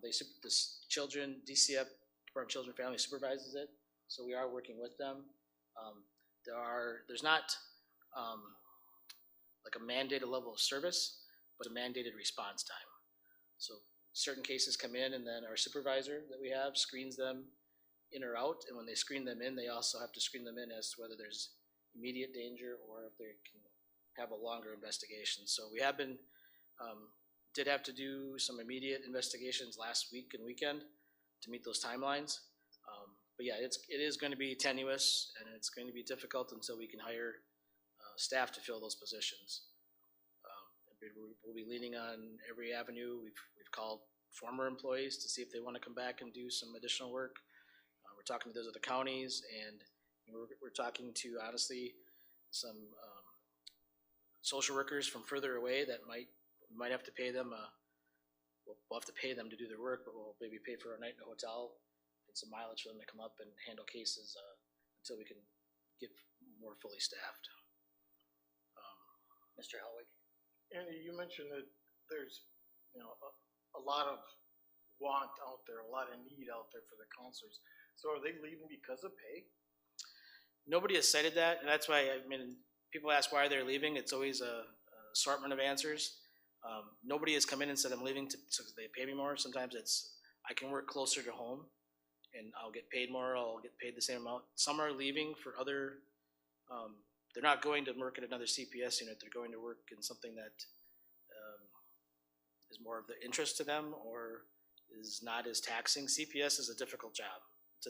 The children DCF Department of Children and Family supervises it. so we are working with them. There's not like a mandated level of service, but a mandated response time. So certain cases come in, and then our supervisor that we have screens them in or out, and when they screen them in, they also have to screen them in as to whether there's immediate danger or if they can have a longer investigation. So we have been, did have to do some immediate investigations last week and weekend to meet those timelines. But yeah, it is going to be tenuous, and it's going to be difficult until we can hire staff to fill those positions. We'll be leaning on every avenue. We've called former employees to see if they want to come back and do some additional work. We're talking to those other counties, and we're talking to, honestly, some social workers from further away that might have to pay them. We'll have to pay them to do their work, but we'll maybe pay for a night in a hotel and some mileage for them to come up and handle cases until we can get more fully staffed. Mr. Helwig? Andy, you mentioned that there's, a lot of want out there, a lot of need out there for the counselors. So are they leaving because of pay? Nobody has cited that, and that's why, people ask why they're leaving. It's always a assortment of answers. Nobody has come in and said, I'm leaving so they pay me more. Sometimes it's, I can work closer to home, and I'll get paid more, I'll get paid the same amount. Some are leaving for other, they're not going to work at another CPS unit, they're going to work in something that is more of the interest to them or is not as taxing. CPS is a difficult job. It's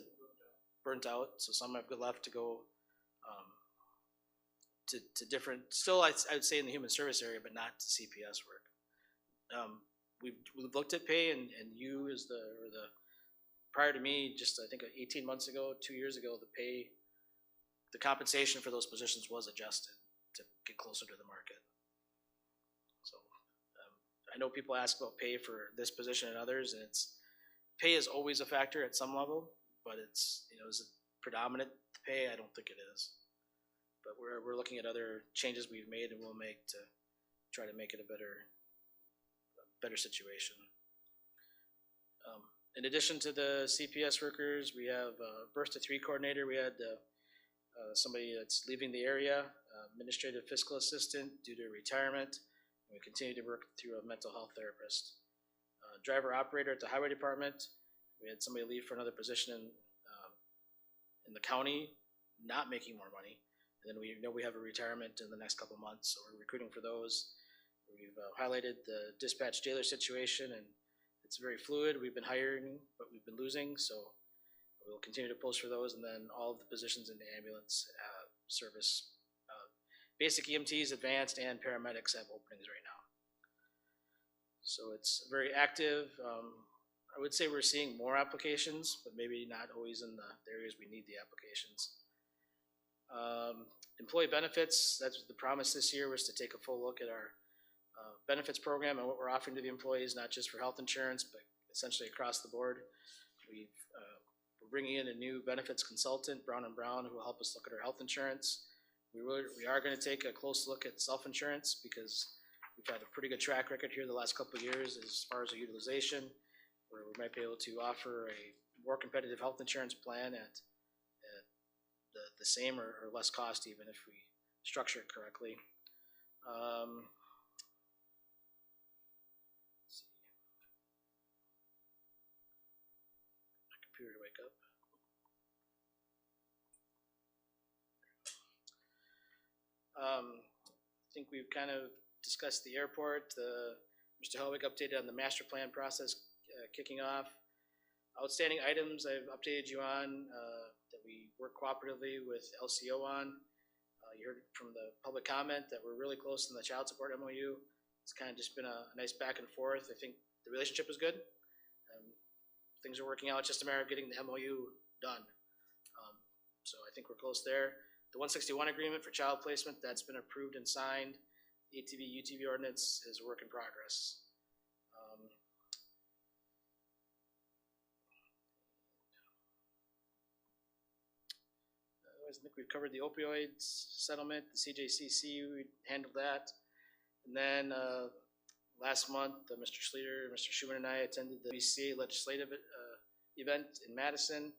burnt out, so some have left to go to different, still I would say in the human service area, but not to CPS work. We've looked at pay, and you as the prior to me, just I think 18 months ago, 2 years ago, the compensation for those positions was adjusted to get closer to the market. So I know people ask about pay for this position and others, and pay is always a factor at some level, but is it predominant pay? I don't think it is. But we're looking at other changes we've made and will make to try to make it a better situation. In addition to the CPS workers, we have a birth to 3 coordinator. We had somebody that's leaving the area, administrative fiscal assistant due to retirement, and we continue to work through a mental health therapist. Driver operator at the highway department, we had somebody leave for another position in the county, not making more money. And then we know we have a retirement in the next couple months, so we're recruiting for those. We've highlighted the dispatch jailer situation, and it's very fluid. We've been hiring, but we've been losing, so we'll continue to post for those. And then all of the positions in the ambulance service, basic EMTs, advanced, and paramedics have openings right now. So it's very active. I would say we're seeing more applications, but maybe not always in the areas we need the applications. Employee benefits, that's the promise this year, was to take a full look at our benefits program and what we're offering to the employees, not just for health insurance, but essentially across the board. We're bringing in a new benefits consultant, Brown & Brown, who will help us look at our health insurance. We are going to take a close look at self-insurance because we've had a pretty good track record here the last couple of years as far as our utilization, where we might be able to offer a more competitive health insurance plan at the same or less cost, even if we structure it correctly. Let's see. My computer to wake up. I think we've kind of discussed the airport. Mr. Helwig updated on the master plan process kicking off. Outstanding items I've updated you on that we work cooperatively with LCO on. You heard from the public comment that we're really close in the child support MOU. It's kind of just been a nice back and forth. I think the relationship is good. Things are working out. It's just a matter of getting the MOU done. So I think we're close there. The 161 agreement for child placement, that's been approved and signed. The ATV UTV ordinance is a work in progress. I think we've covered the opioids settlement, the CJCC, we handled that. And then last month, Mr. Schleter, Mr. Schumann, and I attended the BCA legislative event in Madison.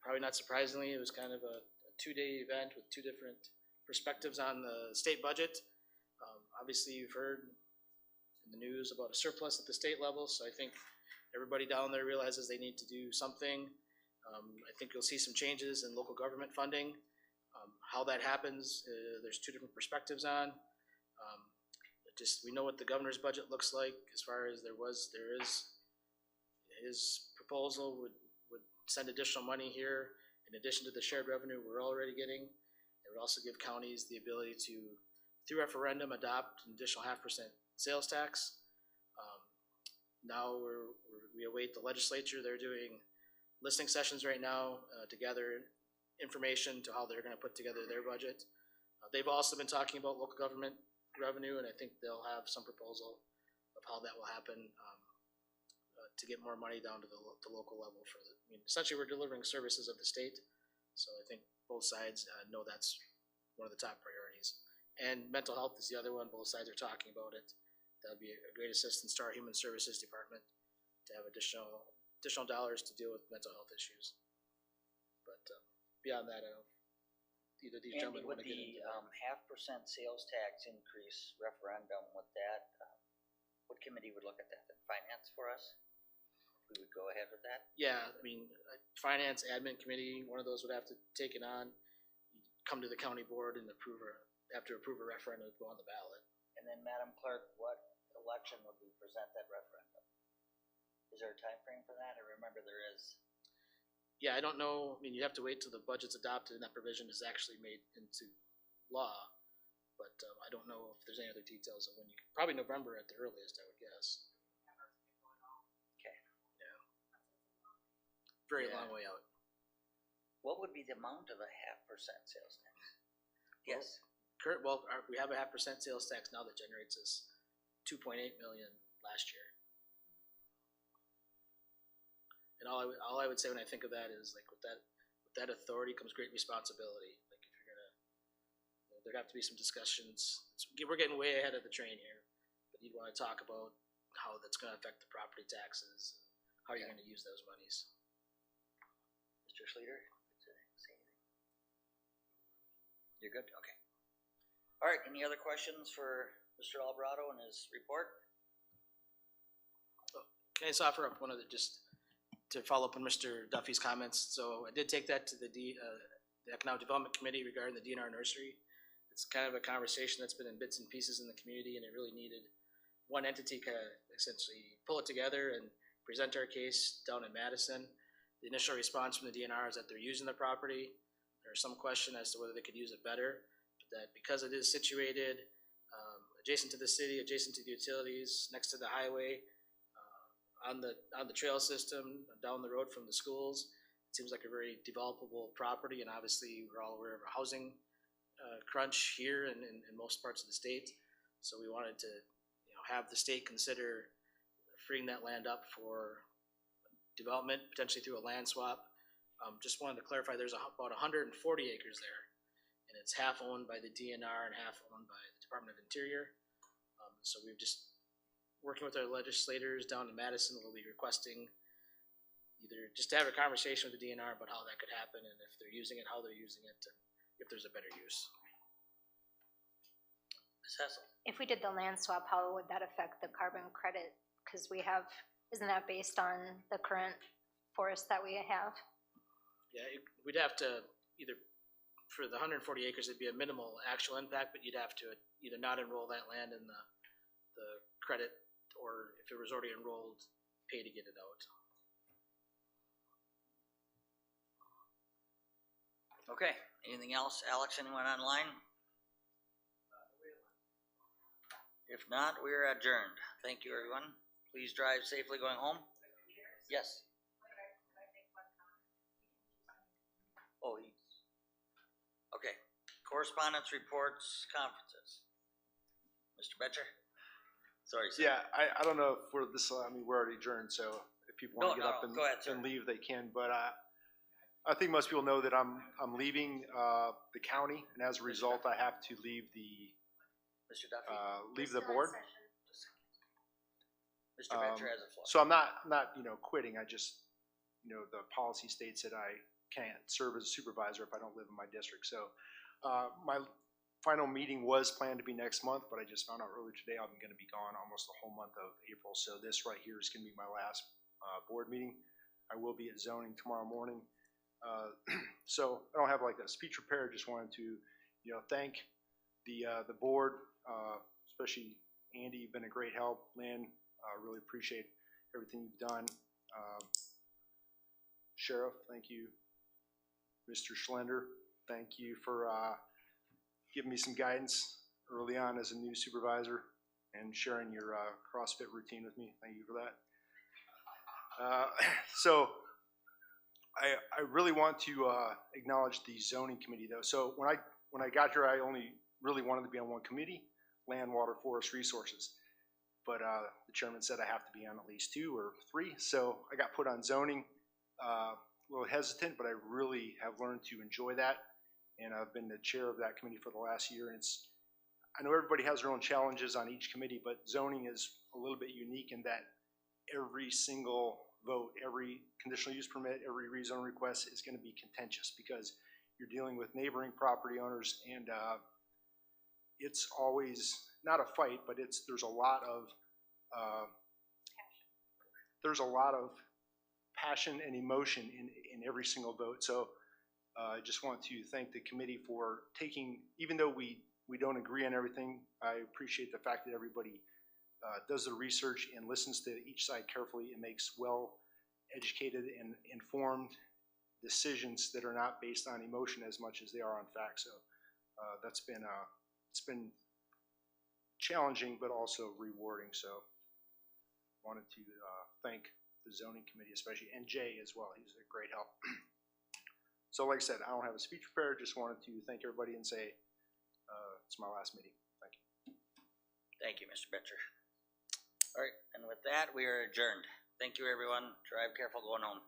probably not surprisingly, it was kind of a two-day event with two different perspectives on the state budget. Obviously, you've heard in the news about a surplus at the state level, so I think everybody down there realizes they need to do something. I think you'll see some changes in local government funding. How that happens, there's two different perspectives on. We know what the governor's budget looks like as far as there is. His proposal would send additional money here in addition to the shared revenue we're already getting. It would also give counties the ability to, through referendum, adopt an additional 0.5% sales tax. Now we await the legislature. They're doing listening sessions right now to gather information to how they're going to put together their budget. They've also been talking about local government revenue, and I think they'll have some proposal of how that will happen to get more money down to the local level. Essentially, we're delivering services of the state, so I think both sides know that's one of the top priorities. And mental health is the other one. Both sides are talking about it. That would be a great assistance to our Human Services Department to have additional dollars to deal with mental health issues. But beyond that, I don't. Either these Andy, gentlemen want with to get the into that. 0.5% sales tax increase referendum, with that, what committee would look at that? Then finance for us? We would go ahead with that? Yeah, I mean, finance, admin committee, one of those would have to take it on. You'd come to the county board and have to approve a referendum to go on the ballot. And then, Madam Clerk, what election would we present that referendum? Is there a time frame for that? I remember there is. Yeah, I don't know. I mean, you have to wait till the budget's adopted and that provision is actually made into law. But I don't know if there's any other details of when you probably November at the earliest, I would guess. Okay. Yeah. Very long way out. What would be the amount of a 0.5% sales tax? Yes. We have a 0.5% sales tax now that generates us $2.8 million last year. And all I would say when I think of that is like with that authority comes great responsibility. Like if you're gonna, there'd have to be some discussions. We're getting way ahead of the train here, but you'd want to talk about how that's going to affect the property taxes, how you're going to use those monies. Mr. Schleter, say anything? You're good? Okay. All right, any other questions for Mr. Alvarado and his report? Can I just offer up one other, just to follow up on Mr. Duffy's comments? So I did take that to the Economic Development Committee regarding the DNR nursery. It's kind of a conversation that's been in bits and pieces in the community, and it really needed one entity to essentially pull it together and present our case down in Madison. The initial response from the DNR is that they're using the property. There's some question as to whether they could use it better, but that because it is situated adjacent to the city, adjacent to the utilities, next to the highway, on the trail system, down the road from the schools, it seems like a very developable property, and obviously we're all aware of a housing crunch here and in most parts of the state. So we wanted to have the state consider freeing that land up for development, potentially through a land swap. Just wanted to clarify, there's about 140 acres there, and it's half owned by the DNR and half owned by the Department of Interior. So we've just working with our legislators down in Madison, we'll be requesting either just to have a conversation with the DNR about how that could happen, and if they're using it, how they're using it, and if there's a better use. Ms. Hessel? If we did the land swap, how would that affect the carbon credit? Because isn't that based on the current forest that we have? Yeah, we'd have to either, for the 140 acres, it'd be a minimal actual impact, but you'd have to either not enroll that land in the credit, or if it was already enrolled, pay to get it out. Okay, anything else? Alex, anyone online? If not, we are adjourned. Thank you, everyone. Please drive safely going home. Yes. Oh, okay. Correspondence, reports, conferences. Mr. Betcher? Sorry, sir. Yeah, I don't know if we're we're already adjourned, so if people want to get up and, go ahead, sir. and leave, they can, but I think most people know that I'm leaving the county, and as a result, I have to leave Mr. Duffy? leave the board. Mr. Betcher has a floor. So I'm not quitting. I just, the policy states that I can't serve as a supervisor if I don't live in my district. So my final meeting was planned to be next month, but I just found out earlier today I'm going to be gone almost the whole month of April. So this right here is going to be my last board meeting. I will be at zoning tomorrow morning. So I don't have like a speech prepared. Just wanted to, thank the board, especially Andy. You've been a great help. Lynn, really appreciate everything you've done. Sheriff, thank you. Mr. Schlender, thank you for giving me some guidance early on as a new supervisor and sharing your CrossFit routine with me. Thank you for that. So I really want to acknowledge the zoning committee though. So when I got here, I only really wanted to be on one committee, land, water, forest, resources. But the chairman said I have to be on at least 2 or 3. So I got put on zoning. A little hesitant, but I really have learned to enjoy that. And I've been the chair of that committee for the last year. And I know everybody has their own challenges on each committee, but zoning is a little bit unique in that every single vote, every conditional use permit, every rezone request is going to be contentious because you're dealing with neighboring property owners, and it's always not a fight, but there's a lot of passion and emotion in every single vote. So I just want to thank the committee for taking, even though we don't agree on everything, I appreciate the fact that everybody does the research and listens to each side carefully and makes well-educated and informed decisions that are not based on emotion as much as they are on fact. So it's been challenging, but also rewarding. So wanted to thank the zoning committee especially, and Jay as well. He's a great help. So like I said, I don't have a speech prepared. Just wanted to thank everybody and say it's my last meeting. Thank you. Thank you, Mr. Betcher. All right, and with that, we are adjourned. Thank you, everyone. Drive careful going home.